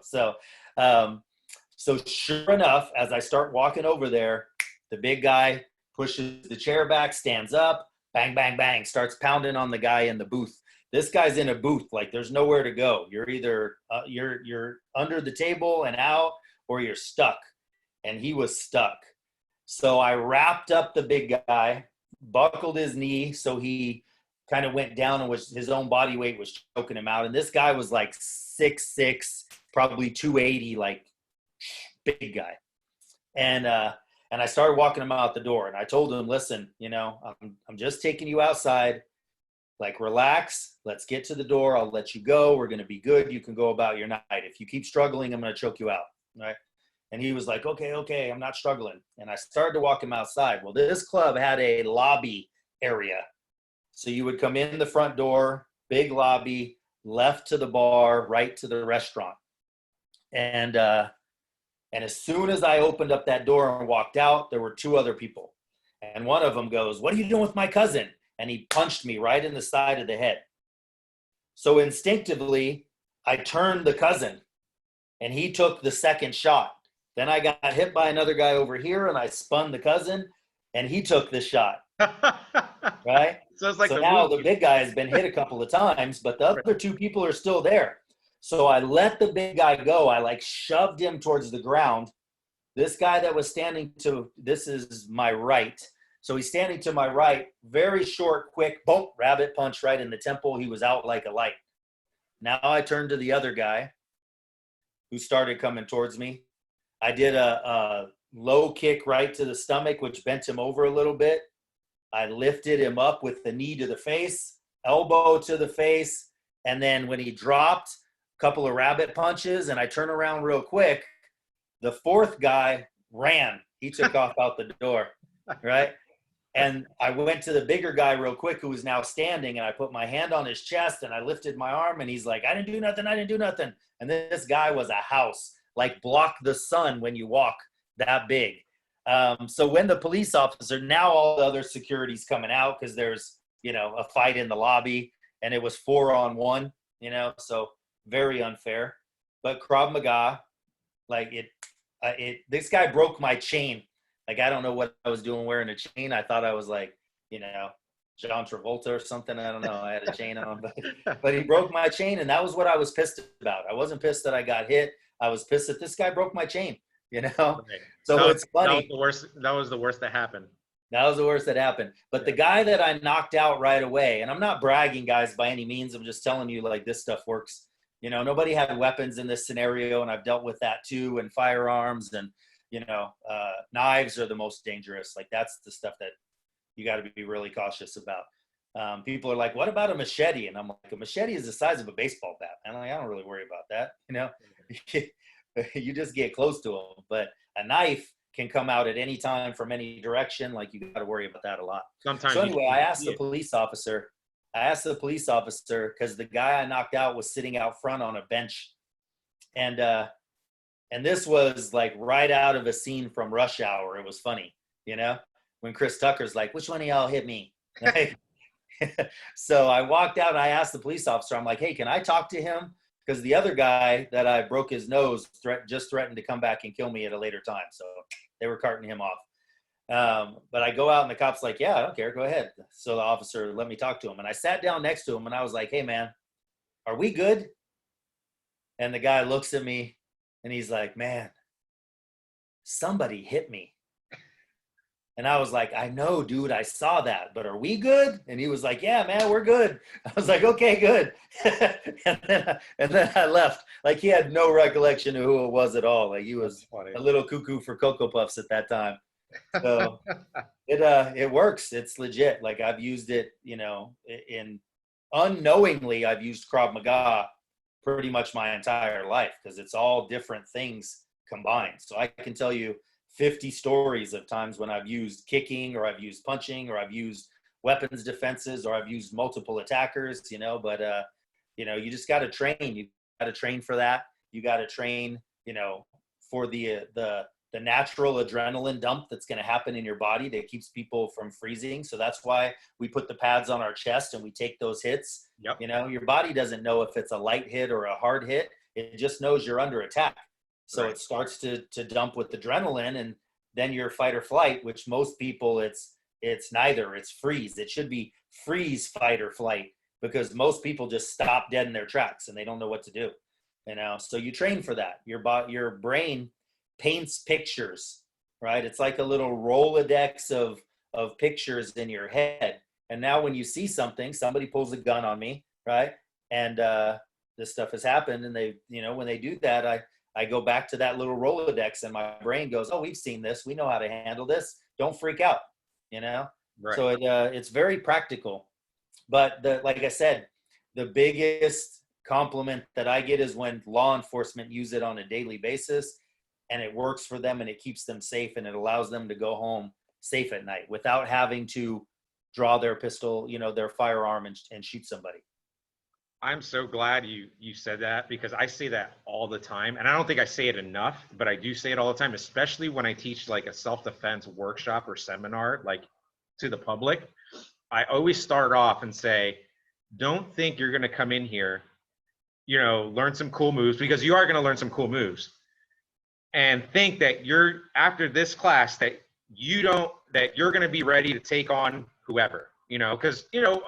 So sure enough, as I start walking over there, the big guy pushes the chair back, stands up, bang, bang, bang, starts pounding on the guy in the booth. This guy's in a booth, like there's nowhere to go. You're either you're under the table and out, or you're stuck. And he was stuck. So I wrapped up the big guy, buckled his knee, so he kind of went down, and his own body weight was choking him out. And this guy was like 6'6", probably 280, like big guy. And I started walking him out the door, and I told him, listen, I'm just taking you outside. Like, relax, let's get to the door. I'll let you go. We're going to be good. You can go about your night. If you keep struggling, I'm going to choke you out. Right. And he was like, okay, I'm not struggling. And I started to walk him outside. Well, this club had a lobby area. So you would come in the front door, big lobby, left to the bar, right to the restaurant. And as soon as I opened up that door and walked out, there were 2 other people. And one of them goes, what are you doing with my cousin? And he punched me right in the side of the head. So instinctively, I turned the cousin, and he took the second shot. Then I got hit by another guy over here, and I spun the cousin, and he took the shot. Right? So it's like so now the big guy has been hit a couple of times, but the other 2 people are still there. So I let the big guy go. I like shoved him towards the ground. This guy that was standing this is my right. So he's standing to my right, very short, quick, boom, rabbit punch right in the temple. He was out like a light. Now I turned to the other guy who started coming towards me. I did a low kick right to the stomach, which bent him over a little bit. I lifted him up with the knee to the face, elbow to the face, and then when he dropped, a couple of rabbit punches, and I turned around real quick. The 4th guy ran. He took off out the door, right? And I went to the bigger guy real quick, who was now standing, and I put my hand on his chest, and I lifted my arm, and he's like, I didn't do nothing. And this guy was a house, like block the sun when you walk, that big. So when the police officer, now all the other security's coming out because there's, a fight in the lobby, and it was 4-on-1, so very unfair. But Krav Maga, like this guy broke my chain. Like, I don't know what I was doing wearing a chain. I thought I was like, John Travolta or something. I don't know. I had a chain on, but he broke my chain, and that was what I was pissed about. I wasn't pissed that I got hit. I was pissed that this guy broke my chain, you know? Right. So it's That was funny. the worst. That was the worst that happened. That was the worst that happened. But the guy that I knocked out right away, and I'm not bragging, guys, by any means. I'm just telling you, like, this stuff works. You know, nobody had weapons in this scenario, and I've dealt with that too, and firearms, and, you know, knives are the most dangerous. Like, that's the stuff that you got to be really cautious about. People are like, what about a machete? And I'm like, a machete is the size of a baseball bat. And I'm like, I don't really worry about that. You know, you just get close to them. But a knife can come out at any time from any direction. Like, you got to worry about that a lot. Sometimes. So anyway, I asked the police officer because the guy I knocked out was sitting out front on a bench. And this was like right out of a scene from Rush Hour. It was funny, you know, when Chris Tucker's like, which one of y'all hit me? So I walked out and I asked the police officer, I'm like, hey, can I talk to him? Because the other guy that I broke his nose just threatened to come back and kill me at a later time. So they were carting him off. But I go out and the cop's like, yeah, I don't care. Go ahead. So the officer let me talk to him. And I sat down next to him and I was like, hey, man, are we good? And the guy looks at me and he's like, man, somebody hit me. And I was like, I know, dude, I saw that, but are we good? And he was like, yeah, man, we're good. I was like, okay, good. and then I left. Like, he had no recollection of who it was at all. Like, he was a little cuckoo for Cocoa Puffs at that time. So it works. It's legit. Like, I've used it, you know, unknowingly, I've used Krav Maga pretty much my entire life because it's all different things combined. So I can tell you 50 stories of times when I've used kicking or I've used punching or I've used weapons defenses or I've used multiple attackers, you know, but, you know, you just got to train. You got to train for that. You got to train, you know, for the natural adrenaline dump that's going to happen in your body that keeps people from freezing. So that's why we put the pads on our chest and we take those hits. Yep. You know, your body doesn't know if it's a light hit or a hard hit. It just knows you're under attack. So It starts to dump with adrenaline, and then your fight or flight, which most people, it's neither. It's freeze. It should be freeze, fight, or flight, because most people just stop dead in their tracks and they don't know what to do. You know, so you train for that. Your brain paints pictures, right? It's like a little Rolodex of pictures in your head. And now when you see something, somebody pulls a gun on me, right? And this stuff has happened, and they, you know, when they do that, I go back to that little Rolodex and my brain goes, oh, we've seen this. We know how to handle this. Don't freak out, you know? Right. So it's very practical. But like I said, the biggest compliment that I get is when law enforcement use it on a daily basis and it works for them and it keeps them safe and it allows them to go home safe at night without having to draw their pistol, you know, their firearm and shoot somebody. I'm so glad you said that, because I say that all the time, and I don't think I say it enough, but I do say it all the time, especially when I teach like a self-defense workshop or seminar, like to the public. I always start off and say, don't think you're going to come in here, you know, learn some cool moves, because you are going to learn some cool moves, and think that you're, after this class, that you're going to be ready to take on whoever, you know, because, you know,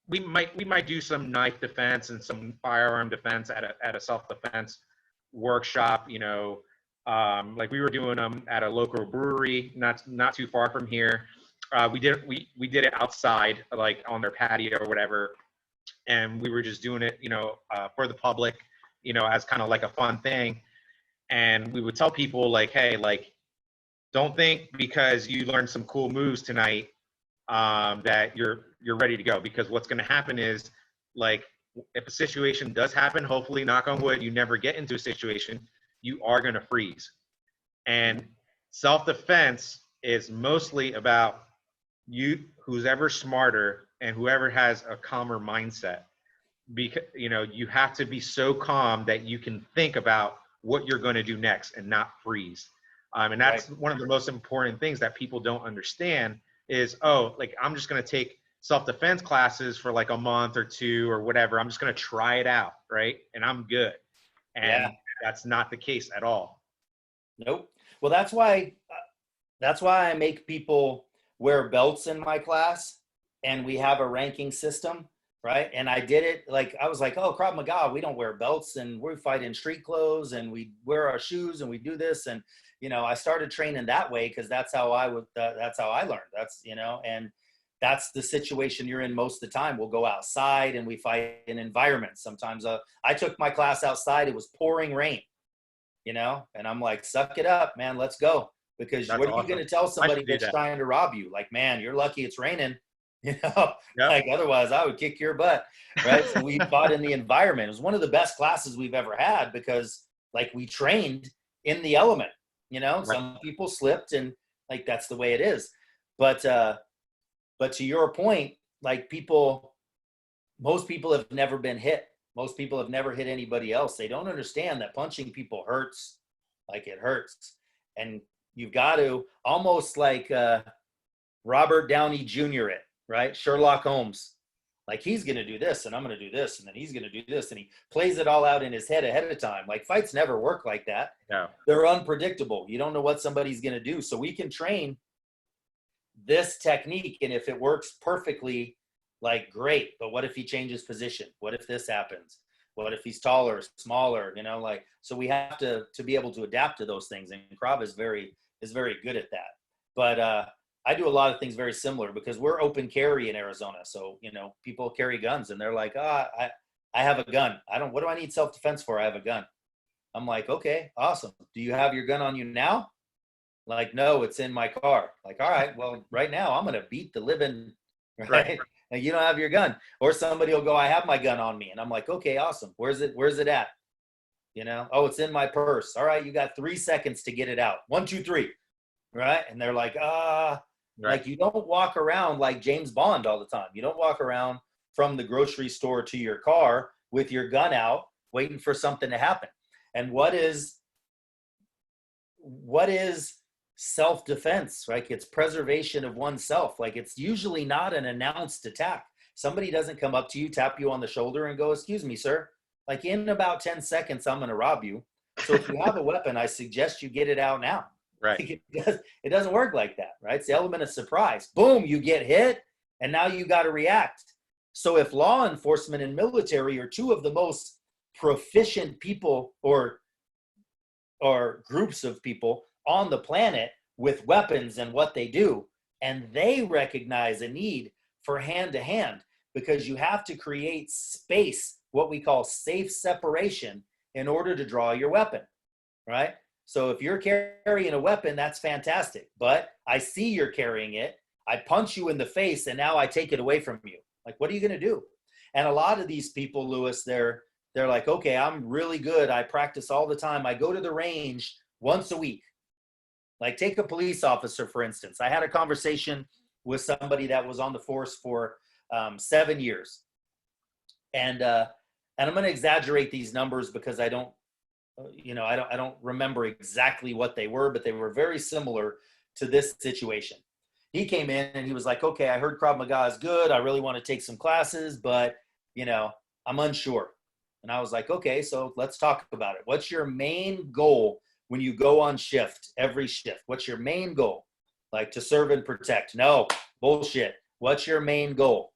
we might do some knife defense and some firearm defense at a self-defense workshop, you know, like we were doing them at a local brewery, not too far from here. We did it outside, like on their patio or whatever, and we were just doing it, you know, for the public, you know, as kind of like a fun thing. And we would tell people like, hey, like, don't think because you learned some cool moves tonight that you're ready to go, because what's going to happen is, like, if a situation does happen, hopefully, knock on wood, you never get into a situation, you are going to freeze. And self-defense is mostly about who's ever smarter and whoever has a calmer mindset, because, you know, you have to be so calm that you can think about what you're going to do next and not freeze. And that's one of the most important things that people don't understand is, oh, like, I'm just going to take self-defense classes for like a month or two or whatever. I'm just going to try it out, right? And I'm good. And that's not the case at all. Nope. Well, that's why I make people wear belts in my class, and we have a ranking system, right? And I did it like, I was like, oh, Krav Maga, we don't wear belts and we fight in street clothes and we wear our shoes and we do this. And, you know, I started training that way because that's how I would, that's how I learned. That's, you know, and that's the situation you're in most of the time. We'll go outside and we fight in environments. Sometimes I took my class outside. It was pouring rain, you know, and I'm like, suck it up, man, let's go. Because That's what are awesome. you going to tell somebody that's that. trying to rob you? Like, man, you're lucky it's raining. You know, Yep. like otherwise I would kick your butt, right? So we fought in the environment. It was one of the best classes we've ever had because like we trained in the element, you know, some people slipped and like, that's the way it is. But to your point, like most people have never been hit. Most people have never hit anybody else. They don't understand that punching people hurts, like it hurts. And you've got to almost like Robert Downey Jr. it, right? Sherlock Holmes. Like he's going to do this and I'm going to do this and then he's going to do this. And he plays it all out in his head ahead of time. Like fights never work like that. Yeah. They're unpredictable. You don't know what somebody's going to do. So we can train this technique. And if it works perfectly, like great. But what if he changes position? What if this happens? What if he's taller, smaller, you know, like, so we have to be able to adapt to those things. And Krav is very good at that. But, I do a lot of things very similar because we're open carry in Arizona. So, you know, people carry guns and they're like, I have a gun. What do I need self-defense for? I have a gun. I'm like, okay, awesome. Do you have your gun on you now? Like, no, it's in my car. Like, all right, well, right now I'm going to beat the living, right? And you don't have your gun. Or somebody will go, I have my gun on me. And I'm like, okay, awesome. Where's it at? You know, oh, it's in my purse. All right, you got 3 seconds to get it out. 1, 2, 3. Right. And they're like, like you don't walk around like James Bond all the time. You don't walk around from the grocery store to your car with your gun out, waiting for something to happen. And what is self-defense, right? It's preservation of oneself. Like it's usually not an announced attack. Somebody doesn't come up to you, tap you on the shoulder and go, excuse me, sir. Like in about 10 seconds, I'm going to rob you. So if you have a weapon, I suggest you get it out now. Right. It doesn't work like that, right? It's the element of surprise. Boom, you get hit, and now you got to react. So if law enforcement and military are two of the most proficient people or groups of people on the planet with weapons and what they do, and they recognize a need for hand-to-hand because you have to create space, what we call safe separation, in order to draw your weapon, right? So if you're carrying a weapon, that's fantastic. But I see you're carrying it. I punch you in the face, and now I take it away from you. Like, what are you going to do? And a lot of these people, Lewis, they're like, okay, I'm really good. I practice all the time. I go to the range once a week. Like, take a police officer, for instance. I had a conversation with somebody that was on the force for 7 years. And I'm going to exaggerate these numbers because I don't remember exactly what they were, but they were very similar to this situation. He came in and he was like, okay, I heard Krav Maga is good. I really want to take some classes, but you know, I'm unsure. And I was like, okay, so let's talk about it. What's your main goal when you go on shift, every shift? What's your main goal? Like to serve and protect? No, bullshit. What's your main goal?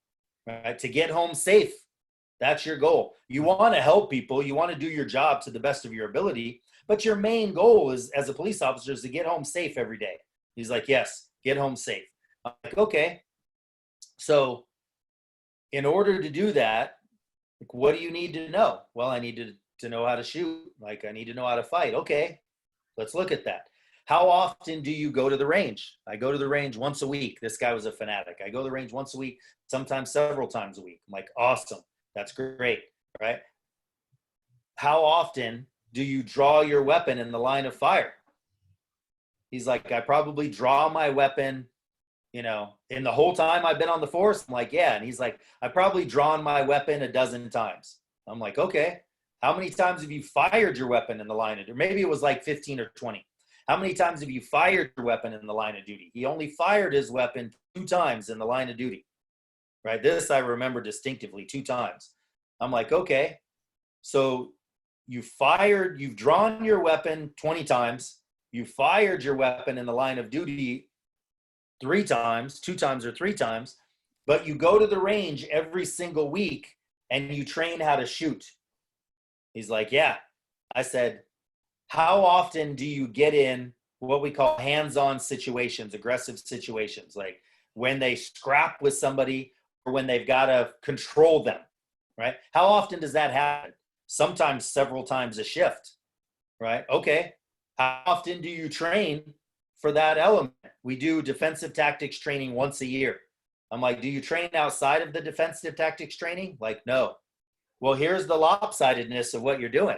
Right? To get home safe. That's your goal. You want to help people. You want to do your job to the best of your ability. But your main goal is, as a police officer, is to get home safe every day. He's like, yes, get home safe. I'm like, okay. So in order to do that, like, what do you need to know? Well, I need to know how to shoot. Like, I need to know how to fight. Okay, let's look at that. How often do you go to the range? I go to the range once a week. This guy was a fanatic. I go to the range once a week, sometimes several times a week. I'm like, awesome. That's great, right? How often do you draw your weapon in the line of fire? He's like, I probably draw my weapon, you know, in the whole time I've been on the force. I'm like, yeah. And he's like, I've probably drawn my weapon a dozen times. I'm like, okay. How many times have you fired your weapon in the line of duty? Maybe it was like 15 or 20. How many times have you fired your weapon in the line of duty? He only fired his weapon 2 times in the line of duty. Right? This I remember distinctively 2 times. I'm like, okay, so you've drawn your weapon 20 times. You fired your weapon in the line of duty 3 times, 2 times or 3 times. but you go to the range every single week and you train how to shoot. He's like, yeah. I said, how often do you get in what we call hands-on situations, aggressive situations, like when they scrap with somebody or when they've got to control them, right? How often does that happen? Sometimes several times a shift, right? Okay. How often do you train for that element? We do defensive tactics training once a year. I'm like, do you train outside of the defensive tactics training? Like, no. Well, here's the lopsidedness of what you're doing.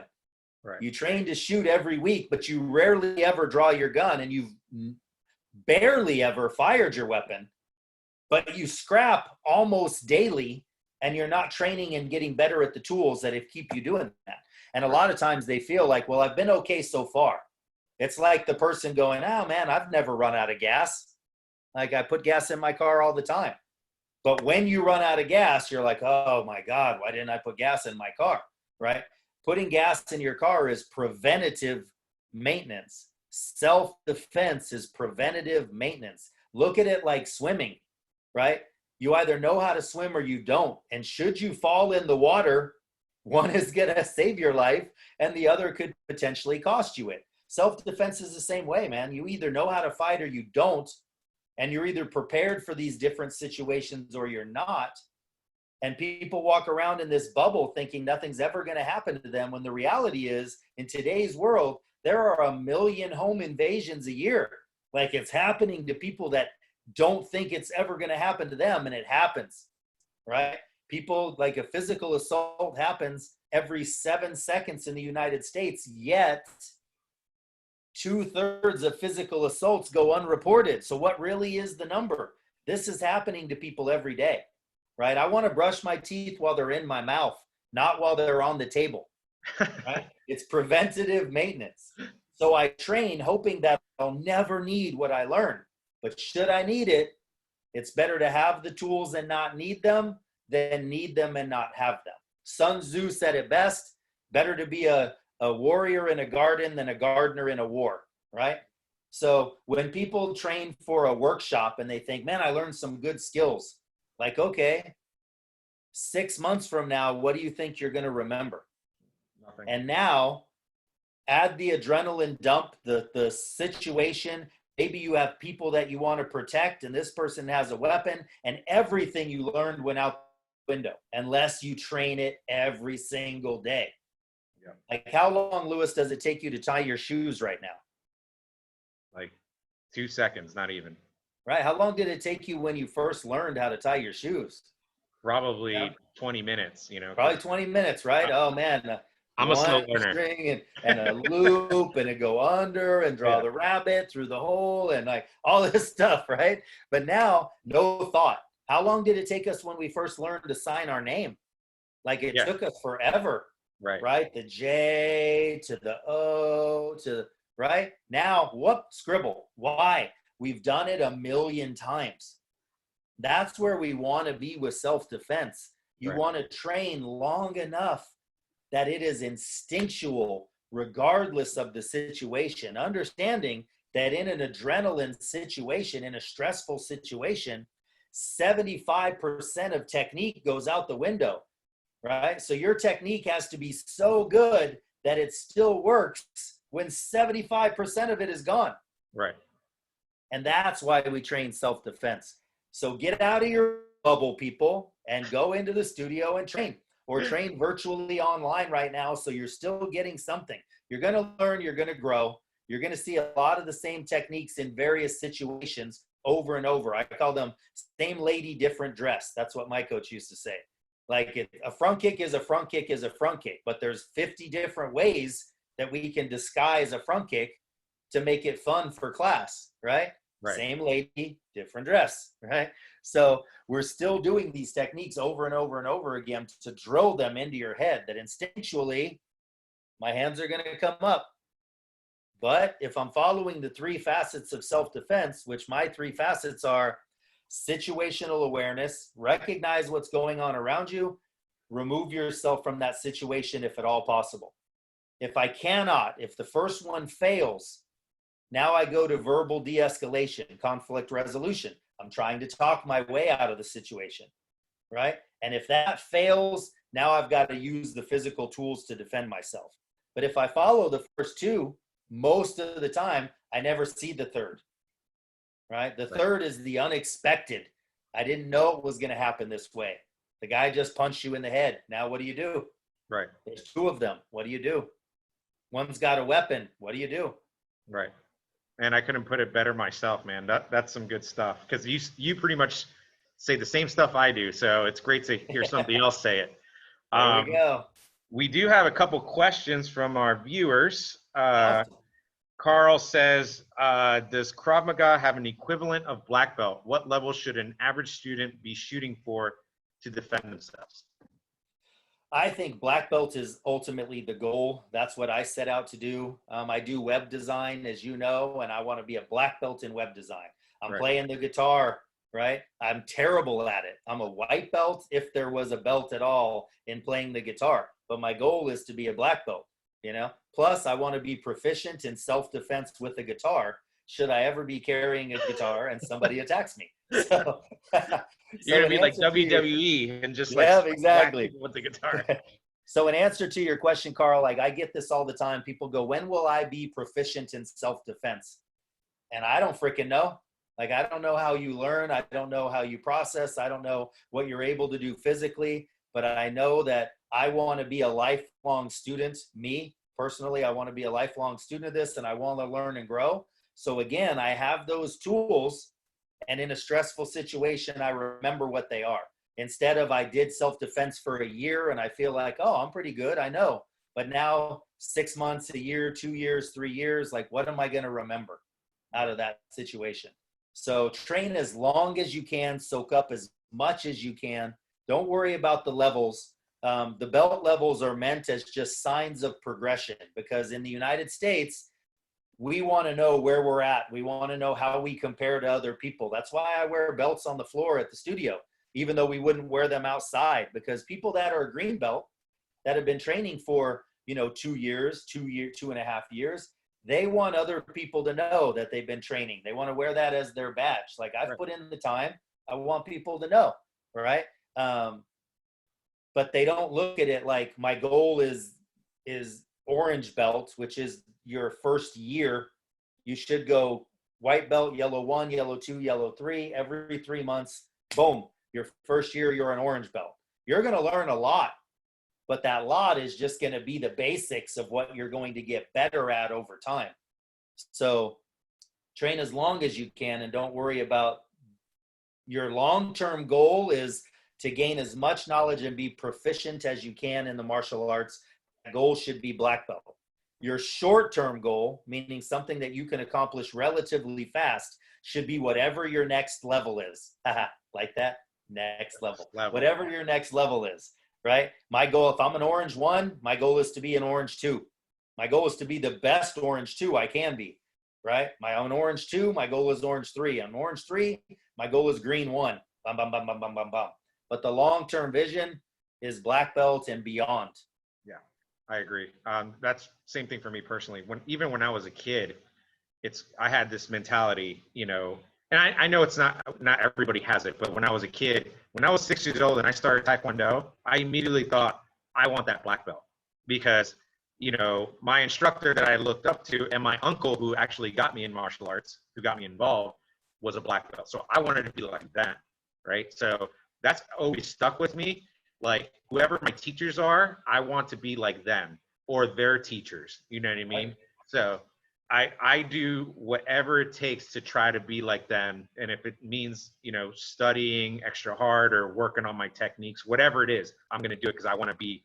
Right. You train to shoot every week, but you rarely ever draw your gun and you've barely ever fired your weapon, but you scrap almost daily and you're not training and getting better at the tools that keep you doing that. And a lot of times they feel like, well, I've been okay so far. It's like the person going, oh man, I've never run out of gas. Like I put gas in my car all the time. But when you run out of gas, you're like, oh my God, why didn't I put gas in my car, right? Putting gas in your car is preventative maintenance. Self-defense is preventative maintenance. Look at it like swimming, right? You either know how to swim or you don't. And should you fall in the water, one is going to save your life and the other could potentially cost you it. Self-defense is the same way, man. You either know how to fight or you don't. And you're either prepared for these different situations or you're not. And people walk around in this bubble thinking nothing's ever going to happen to them, when the reality is, in today's world, there are 1 million home invasions a year. Like it's happening to people that don't think it's ever going to happen to them, and it happens, right? People, like a physical assault happens every 7 seconds in the United States, yet 2/3 of physical assaults go unreported. So what really is the number? This is happening to people every day, right? I want to brush my teeth while they're in my mouth, not while they're on the table, right? It's preventative maintenance. So I train hoping that I'll never need what I learned. But should I need it, it's better to have the tools and not need them than need them and not have them. Sun Tzu said it best: better to be a warrior in a garden than a gardener in a war, right? So when people train for a workshop and they think, man, I learned some good skills, like, okay, 6 months from now, what do you think you're going to remember? Nothing. And now add the adrenaline dump, the situation. Maybe you have people that you want to protect and this person has a weapon, and everything you learned went out the window unless you train it every single day. Yeah. Like how long, Lewis, does it take you to tie your shoes right now? Like 2 seconds, not even. Right? How long did it take you when you first learned how to tie your shoes? Probably 20 minutes, you know. Probably 20 minutes, right? Oh man. I'm a slow learner. String and a loop and it go under and draw the rabbit through the hole and like all this stuff, right? But now, no thought. How long did it take us when we first learned to sign our name? Like it took us forever, right? The J to the O to, right? Now, whoop, scribble. Why? We've done it 1 million times. That's where we want to be with self-defense. You want to train long enough that it is instinctual regardless of the situation, understanding that in an adrenaline situation, in a stressful situation, 75% of technique goes out the window, right? So your technique has to be so good that it still works when 75% of it is gone. Right. And that's why we train self-defense. So get out of your bubble, people, and go into the studio and train. Or train virtually online right now, so you're still getting something. You're going to learn, you're going to grow. You're going to see a lot of the same techniques in various situations over and over. I call them same lady, different dress. That's what my coach used to say. Like a front kick is a front kick is a front kick, but there's 50 different ways that we can disguise a front kick to make it fun for class, right? Same lady, different dress, right? So we're still doing these techniques over and over and over again to drill them into your head that instinctually my hands are going to come up. But if I'm following the 3 facets of self-defense, which my 3 facets are situational awareness, recognize what's going on around you, remove yourself from that situation if at all possible. If I cannot, if the first one fails, now I go to verbal de-escalation, conflict resolution. I'm trying to talk my way out of the situation, right? And if that fails, now I've got to use the physical tools to defend myself. But if I follow the first two, most of the time, I never see the third, right? The third is the unexpected. I didn't know it was going to happen this way. The guy just punched you in the head. Now what do you do? Right. There's two of them. What do you do? One's got a weapon. What do you do? Right. And I couldn't put it better myself, man. That's some good stuff, because you pretty much say the same stuff I do. So it's great to hear somebody else say it. There we go. We do have a couple questions from our viewers. Awesome. Carl says, does Krav Maga have an equivalent of black belt? What level should an average student be shooting for to defend themselves? I think black belt is ultimately the goal. That's what I set out to do. I do web design, as you know, and I want to be a black belt in web design. I'm playing the guitar, right? I'm terrible at it. I'm a white belt, if there was a belt at all, in playing the guitar. But my goal is to be a black belt, you know? Plus, I want to be proficient in self-defense with the guitar, should I ever be carrying a guitar and somebody attacks me. So, you're gonna be like WWE and just like exactly with the guitar. So in answer to your question, Carl, like I get this all the time. People go, when will I be proficient in self-defense? And I don't freaking know. Like, I don't know how you learn. I don't know how you process. I don't know what you're able to do physically, but I know that I want to be a lifelong student. Me personally, I want to be a lifelong student of this, and I want to learn and grow. So again, I have those tools, and in a stressful situation, I remember what they are. Instead of I did self-defense for a year and I feel like, oh, I'm pretty good, I know. But now 6 months, a year, 2 years, 3 years, like what am I going to remember out of that situation? So train as long as you can, soak up as much as you can. Don't worry about the levels. The belt levels are meant as just signs of progression, because in the United States, we want to know where we're at. We want to know how we compare to other people. That's why I wear belts on the floor at the studio, even though we wouldn't wear them outside, because people that are a green belt that have been training for, 2 years, 2.5 years, they want other people to know that they've been training. They want to wear that as their badge. Like, I've put in the time. I want people to know, right? But they don't look at it like my goal is orange belt, which is your first year. You should go white belt, yellow 1, yellow 2, yellow 3, every 3 months. Boom. Your first year, you're an orange belt. You're going to learn a lot, but that lot is just going to be the basics of what you're going to get better at over time. So train as long as you can, and don't worry about your long-term goal is to gain as much knowledge and be proficient as you can in the martial arts. That goal should be black belt. Your short-term goal, meaning something that you can accomplish relatively fast, should be whatever your next level is. Like that? Next level. Whatever your next level is, right? My goal, if I'm an orange 1, my goal is to be an orange 2. My goal is to be the best orange 2 I can be, right? My own orange 2, my goal is orange 3. I'm orange 3, my goal is green 1. Bum, bum, bum, bum, bum, bum, bum. But the long-term vision is black belt and beyond. Yeah, I agree. That's same thing for me personally. Even when I was a kid, I had this mentality, and I know it's not everybody has it, but when I was a kid, when I was 6 years old and I started Taekwondo, I immediately thought, I want that black belt, because, my instructor that I looked up to and my uncle who actually got me in martial arts, who got me involved, was a black belt. So I wanted to be like that, right? So that's always stuck with me. Like, whoever my teachers are, I want to be like them or their teachers. You know what I mean? So I do whatever it takes to try to be like them. And if it means, studying extra hard or working on my techniques, whatever it is, I'm going to do it because I want to be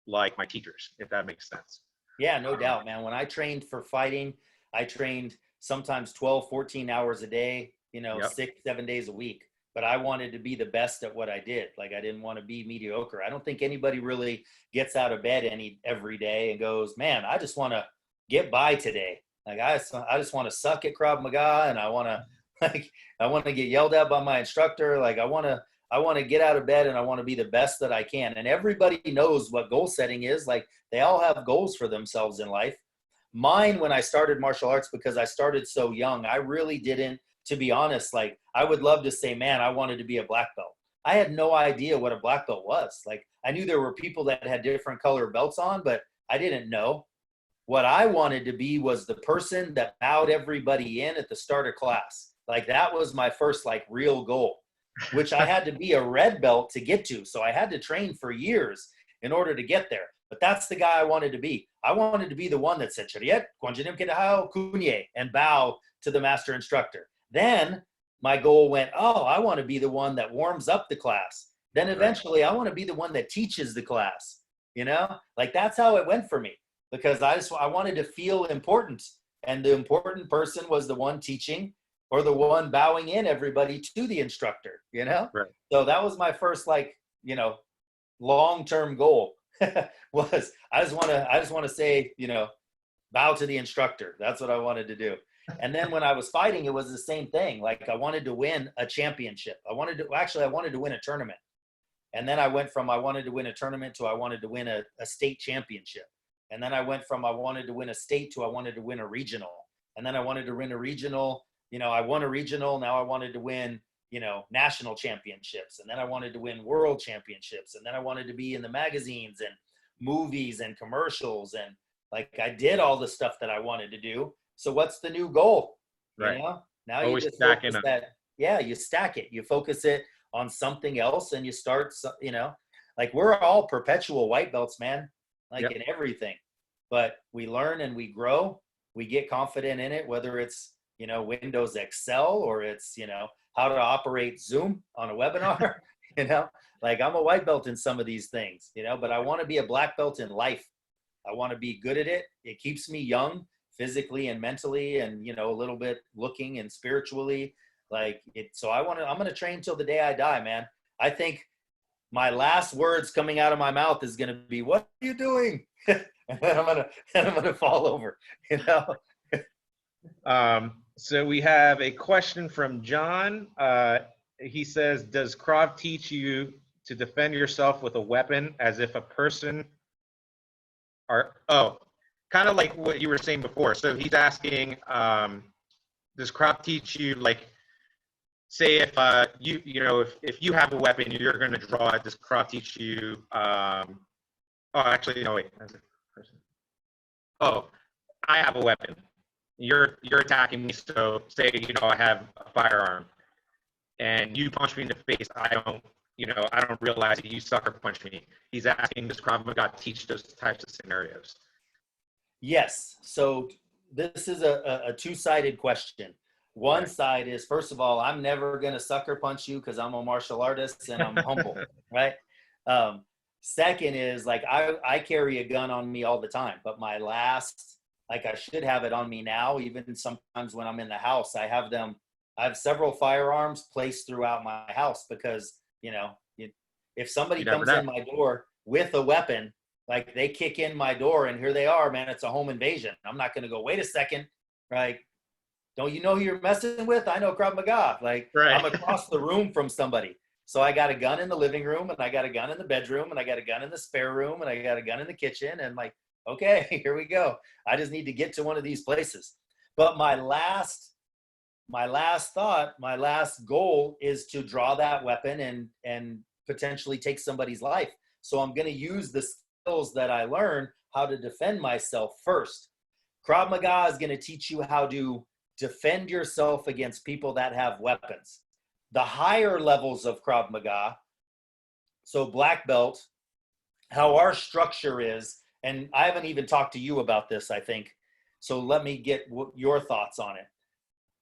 like my teachers, if that makes sense. Yeah, no doubt, man. When I trained for fighting, I trained sometimes 12, 14 hours a day, 6, 7 days a week. But I wanted to be the best at what I did. Like, I didn't want to be mediocre. I don't think anybody really gets out of bed every day and goes, man, I just want to get by today. Like, I just want to suck at Krav Maga, and I want to get yelled at by my instructor. Like, I want to get out of bed, and I want to be the best that I can. And everybody knows what goal setting is. Like, they all have goals for themselves in life. Mine, when I started martial arts, because I started so young, I really didn't to be honest, like I would love to say, man, I wanted to be a black belt. I had no idea what a black belt was. Like I knew there were people that had different color belts on, but I didn't know. What I wanted to be was the person that bowed everybody in at the start of class. Like that was my first like real goal, which I had to be a red belt to get to. So I had to train for years in order to get there. But that's the guy I wanted to be. I wanted to be the one that said, and bow to the master instructor. Then my goal went, oh, I want to be the one that warms up the class. Then eventually I want to be the one that teaches the class, you know, like that's how it went for me, because I wanted to feel important. And the important person was the one teaching or the one bowing in everybody to the instructor, you know? Right. So that was my first, like, you know, long-term goal was I just want to say, you know, bow to the instructor. That's what I wanted to do. And then when I was fighting, it was the same thing. Like I wanted to win a championship. I wanted to win a tournament. And then I went from I wanted to win a tournament to I wanted to win a state championship. And then I went from I wanted to win a state to I wanted to win a regional. And then I wanted to win a regional. You know, I won a regional. Now I wanted to win, you know, national championships. And then I wanted to win world championships. And then I wanted to be in the magazines and movies and commercials. And like I did all the stuff that I wanted to do. So what's the new goal? Right. You know? Now always you just stacking focus up. that. Yeah, you stack it. You focus it on something else, and you start. You know, like we're all perpetual white belts, man. Like in everything, but we learn and we grow. We get confident in it, whether it's, you know, Windows Excel or it's, you know, how to operate Zoom on a webinar. You know, like I'm a white belt in some of these things, you know, but I want to be a black belt in life. I want to be good at it. It keeps me young physically and mentally, and, you know, a little bit looking and spiritually like it. So I'm going to train till the day I die, man. I think my last words coming out of my mouth is going to be, what are you doing? And then I'm going to fall over, you know? So we have a question from John. He says, does Krav teach you to defend yourself with a weapon as if a person kind of like what you were saying before. So he's asking, does Krav teach you, like, say if if you have a weapon, you're going to draw it. Does Krav teach you? Actually, no, wait. Oh, I have a weapon. You're attacking me. So say I have a firearm, and you punch me in the face. I don't realize that you sucker punch me. He's asking, does Krav Maga teach those types of scenarios? Yes. So this is a two-sided question. One side is, first of all, I'm never going to sucker punch you because I'm a martial artist and I'm humble, right? Second is, like, I carry a gun on me all the time, but my last, like, I should have it on me now. Even sometimes when I'm in the house, I have several firearms placed throughout my house because, if somebody comes in my door with a weapon, like, they kick in my door and here they are, man, it's a home invasion. I'm not going to go, wait a second, right? Don't you know who you're messing with? I know Krav Maga. Like, I'm across the room from somebody. So I got a gun in the living room, and I got a gun in the bedroom, and I got a gun in the spare room, and I got a gun in the kitchen. And like, okay, here we go. I just need to get to one of these places. But my last thought, my last goal is to draw that weapon and potentially take somebody's life. So I'm going to use the skills that I learned how to defend myself first. Krav Maga is going to teach you how to defend yourself against people that have weapons. The higher levels of Krav Maga, so black belt, how our structure is, and I haven't even talked to you about this, I think, so let me get your thoughts on it.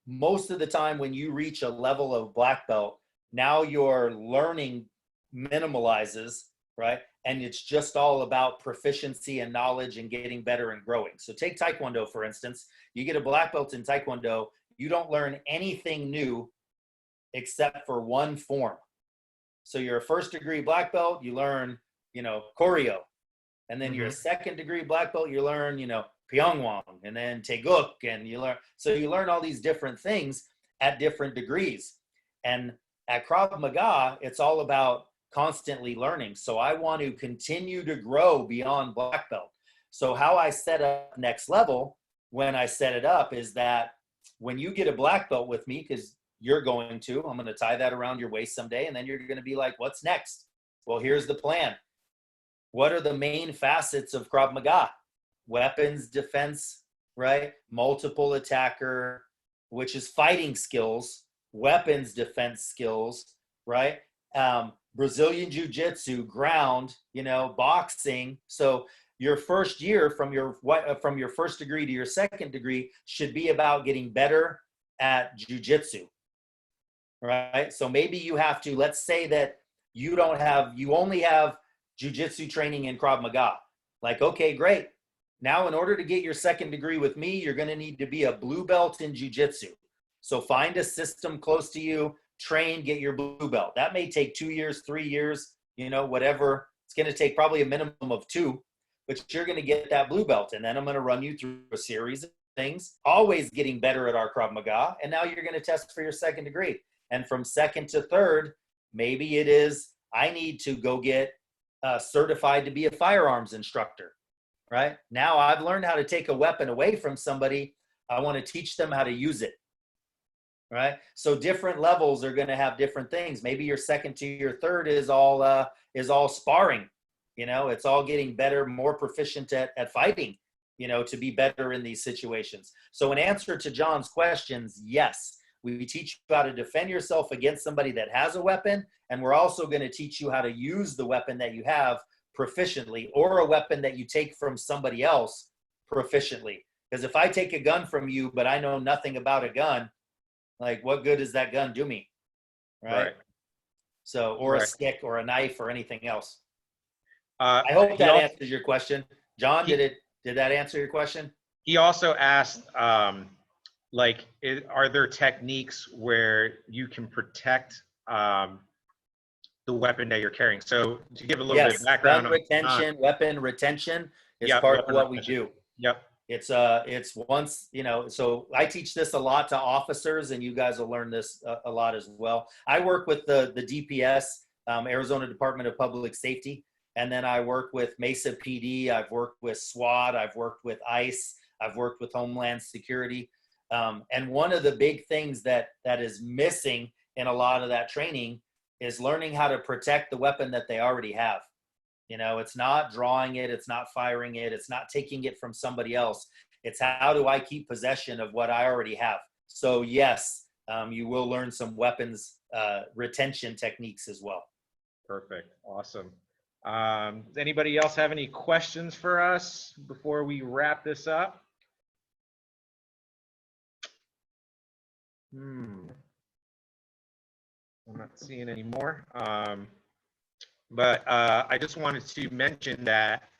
Most of the time when you reach a level of black belt, now your learning minimalizes, right? And it's just all about proficiency and knowledge and getting better and growing. So take Taekwondo, for instance. You get a black belt in Taekwondo, you don't learn anything new except for one form. So you're a first degree black belt, you learn, choreo. And then you're a second degree black belt, you learn, Pyongwang, and then Taeguk, and you learn all these different things at different degrees. And at Krav Maga, it's all about constantly learning. So I want to continue to grow beyond black belt. So how I set up next level when I set it up is that when you get a black belt with me, because you're going to. I'm going to tie that around your waist someday. And then you're going to be like, what's next? Well, here's the plan. What are the main facets of Krav Maga? Weapons, defense, right? Multiple attacker, which is fighting skills, weapons, defense skills, right? Brazilian Jiu-Jitsu, ground, boxing. So your first year from your first degree to your second degree should be about getting better at Jiu-Jitsu, right? So maybe you have to, let's say that you only have Jiu-Jitsu training in Krav Maga. Like, okay, great. Now, in order to get your second degree with me, you're going to need to be a blue belt in Jiu-Jitsu. So find a system close to you, train, get your blue belt. That may take 2 years, 3 years, whatever. It's going to take probably a minimum of 2, but you're going to get that blue belt. And then I'm going to run you through a series of things, always getting better at our Krav Maga. And now you're going to test for your second degree. And from second to third, maybe it is, I need to go get certified to be a firearms instructor, right? Now I've learned how to take a weapon away from somebody. I want to teach them how to use it, right? So different levels are going to have different things. Maybe your second to your third is all sparring. It's all getting better, more proficient at fighting, to be better in these situations. So in answer to John's questions, yes, we teach you how to defend yourself against somebody that has a weapon, and we're also going to teach you how to use the weapon that you have proficiently, or a weapon that you take from somebody else proficiently. Because if I take a gun from you, but I know nothing about a gun, like, what good does that gun do me? Right. So, or a stick or a knife or anything else. I hope that answers your question. John, did that answer your question? He also asked, are there techniques where you can protect the weapon that you're carrying? So to give a little bit of background, weapon retention is part of what we do. Yep. It's once, so I teach this a lot to officers, and you guys will learn this a lot as well. I work with the DPS, Arizona Department of Public Safety. And then I work with Mesa PD. I've worked with SWAT. I've worked with ICE. I've worked with Homeland Security. And one of the big things that is missing in a lot of that training is learning how to protect the weapon that they already have. It's not drawing it. It's not firing it. It's not taking it from somebody else. It's how do I keep possession of what I already have? So yes, you will learn some weapons retention techniques as well. Perfect. Awesome. Does anybody else have any questions for us before we wrap this up? I'm not seeing any more. But I just wanted to mention that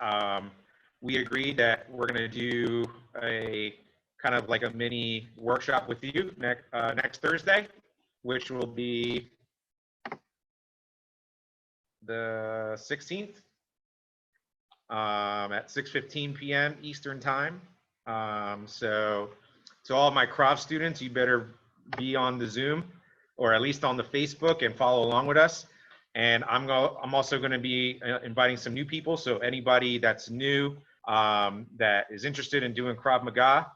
we agreed that we're going to do a kind of like a mini workshop with you next Thursday, which will be the 16th at 6:15 p.m. Eastern time. So to all my Krav students, you better be on the Zoom or at least on the Facebook and follow along with us. And I'm also going to be inviting some new people. So anybody that's new that is interested in doing Krav Maga,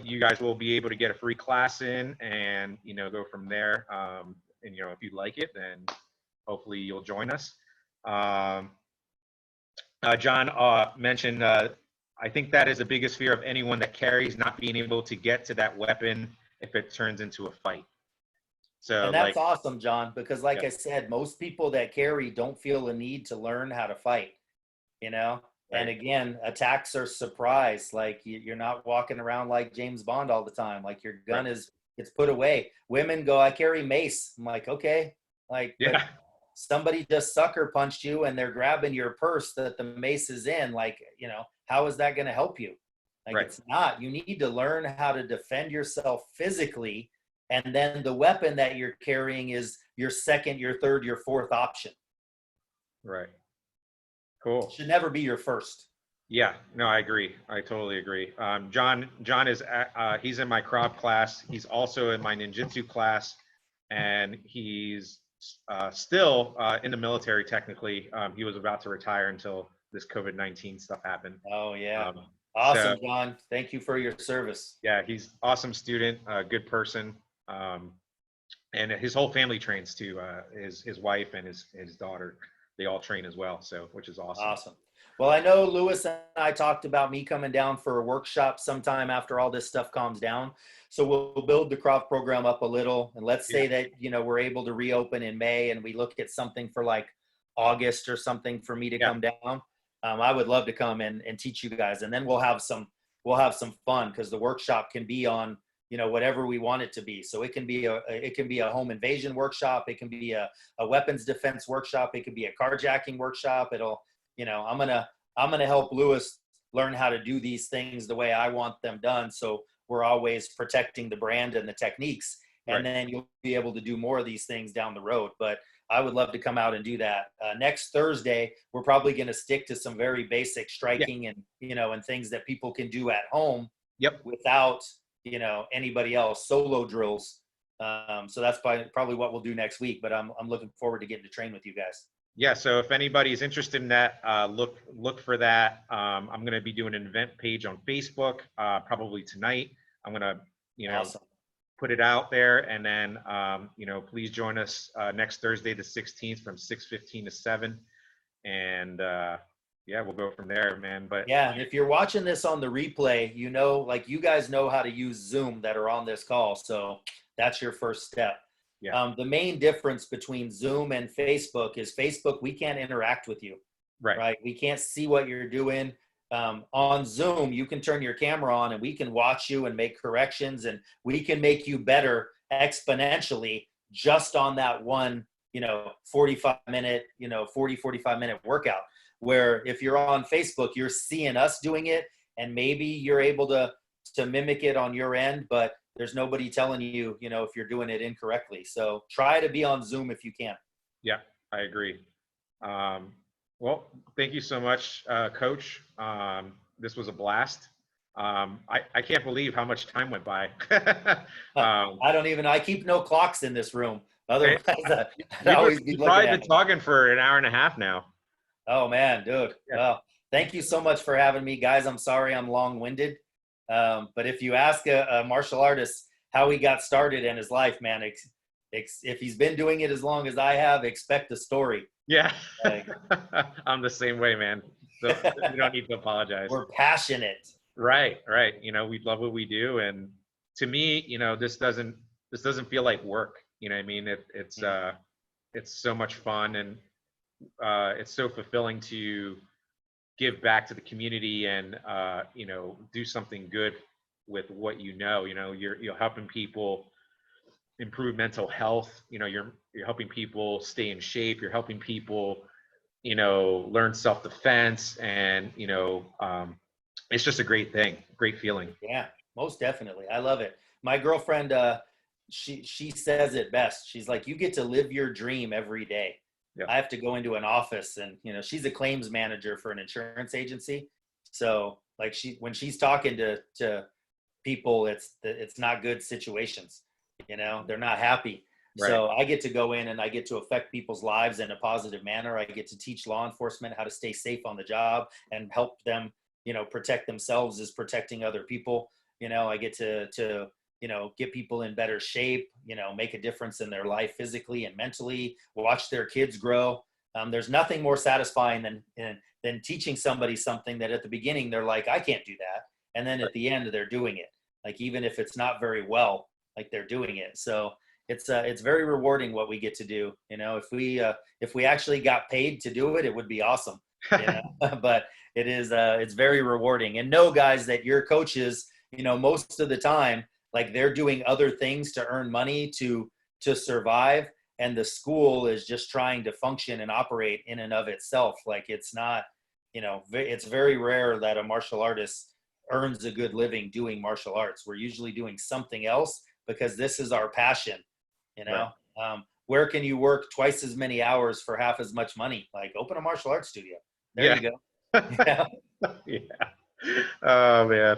you guys will be able to get a free class in and go from there. And if you like it, then hopefully you'll join us. John mentioned, I think that is the biggest fear of anyone that carries, not being able to get to that weapon if it turns into a fight. So, and that's awesome, John, because like I said, most people that carry don't feel a need to learn how to fight, Right. And again, attacks are surprise. Like you're not walking around like James Bond all the time. Like your gun it's put away. Women go, I carry mace. I'm like, okay. Like, but somebody just sucker punched you and they're grabbing your purse that the mace is in. Like, how is that going to help you? Like, it's not. You need to learn how to defend yourself physically. And then the weapon that you're carrying is your second, your third, your fourth option. Right. Cool. It should never be your first. Yeah, no, I agree. I totally agree. John is he's in my Krav class. He's also in my ninjutsu class, and he's still in the military. Technically, he was about to retire until this COVID-19 stuff happened. Oh yeah, awesome, so, John. Thank you for your service. Yeah, he's awesome student, good person. and his whole family trains too. His wife and his daughter, they all train as well. So, which is awesome. Awesome. Well, I know Lewis and I talked about me coming down for a workshop sometime after all this stuff calms down. So we'll build the Krav program up a little, and let's say that, you know, we're able to reopen in May, and we look at something for like August or something for me to come down. I would love to come and teach you guys, and then we'll have some fun, because the workshop can be on, you know, whatever we want it to be. So it can be a home invasion workshop. It can be a weapons defense workshop. It could be a carjacking workshop. It'll, you know, I'm gonna help Lewis learn how to do these things the way I want them done. So we're always protecting the brand and the techniques, and then you'll be able to do more of these things down the road. But I would love to come out and do that. Next Thursday, we're probably going to stick to some very basic striking and, you know, and things that people can do at home without, you know, anybody else, solo drills. So that's probably what we'll do next week, but I'm looking forward to getting to train with you guys. Yeah. So if anybody's interested in that, look for that. I'm going to be doing an event page on Facebook, probably tonight. I'm going to, you know, put it out there, and then, you know, please join us next Thursday, the 16th, from 6:15 to 7. And yeah, we'll go from there, man. But yeah, and if you're watching this on the replay, you know, like, you guys know how to use Zoom that are on this call. So that's your first step. Yeah. The main difference between Zoom and Facebook is Facebook, we can't interact with you. Right. We can't see what you're doing. On Zoom, you can turn your camera on and we can watch you and make corrections, and we can make you better exponentially just on that one, you know, 45 minute workout. Where if you're on Facebook, you're seeing us doing it, and maybe you're able to mimic it on your end, but there's nobody telling you, you know, if you're doing it incorrectly. So try to be on Zoom if you can. Yeah, I agree. Well, thank you so much, Coach. This was a blast. I can't believe how much time went by. I keep no clocks in this room. Otherwise, I'd always be looking probably at been talking for an hour and a half now. Oh, man, dude. Yeah. Well, thank you so much for having me, guys. I'm sorry I'm long-winded. But if you ask a martial artist how he got started in his life, man, if he's been doing it as long as I have, expect a story. Yeah. Like, I'm the same way, man. So you don't need to apologize. We're passionate. Right. You know, we love what we do. And to me, you know, this doesn't feel like work. You know what I mean? It's so much fun, and it's so fulfilling to give back to the community and, you know, do something good with what you know. You know, you're helping people improve mental health. You know, you're helping people stay in shape. You're helping people, you know, learn self-defense, and, you know, it's just a great thing, great feeling. Yeah, most definitely. I love it. My girlfriend, she says it best. She's like, you get to live your dream every day. Yeah. I have to go into an office, and, you know, she's a claims manager for an insurance agency. So like, when she's talking to people, it's not good situations. You know, they're not happy. Right. So I get to go in and I get to affect people's lives in a positive manner. I get to teach law enforcement how to stay safe on the job and help them, you know, protect themselves as protecting other people. You know, I get to, you know, get people in better shape, you know, make a difference in their life physically and mentally, watch their kids grow. There's nothing more satisfying than teaching somebody something that at the beginning they're like, I can't do that. And then at the end they're doing it. Like, even if it's not very well, like, they're doing it. So it's very rewarding what we get to do. You know, if we actually got paid to do it, it would be awesome. You know? But it's very rewarding. And know, guys, that your coaches, you know, most of the time, like, they're doing other things to earn money to survive, and the school is just trying to function and operate in and of itself. Like, it's not, you know, it's very rare that a martial artist earns a good living doing martial arts. We're usually doing something else because this is our passion. You know, right. Where can you work twice as many hours for half as much money? Like, open a martial arts studio. There you go. Yeah. Yeah. Oh, man.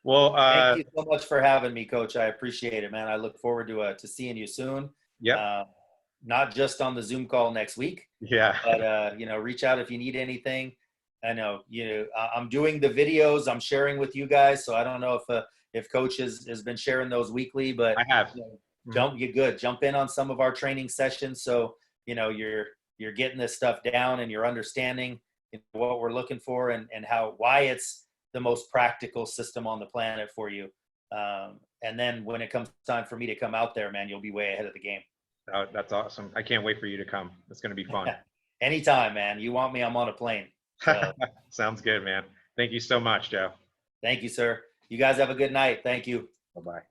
Well, thank you so much for having me, Coach. I appreciate it, man. I look forward to seeing you soon. Yeah. Not just on the Zoom call next week. Yeah. But you know, reach out if you need anything. I know, you know, I'm doing the videos I'm sharing with you guys, so I don't know if Coach has been sharing those weekly, but I have. You know, Jump in on some of our training sessions. So, you know, you're getting this stuff down and you're understanding what we're looking for and why it's the most practical system on the planet for you. And then when it comes time for me to come out there, man, you'll be way ahead of the game. Oh, that's awesome. I can't wait for you to come. It's going to be fun. Anytime, man. You want me, I'm on a plane. So. Sounds good, man. Thank you so much, Joe. Thank you, sir. You guys have a good night. Thank you. Bye-bye.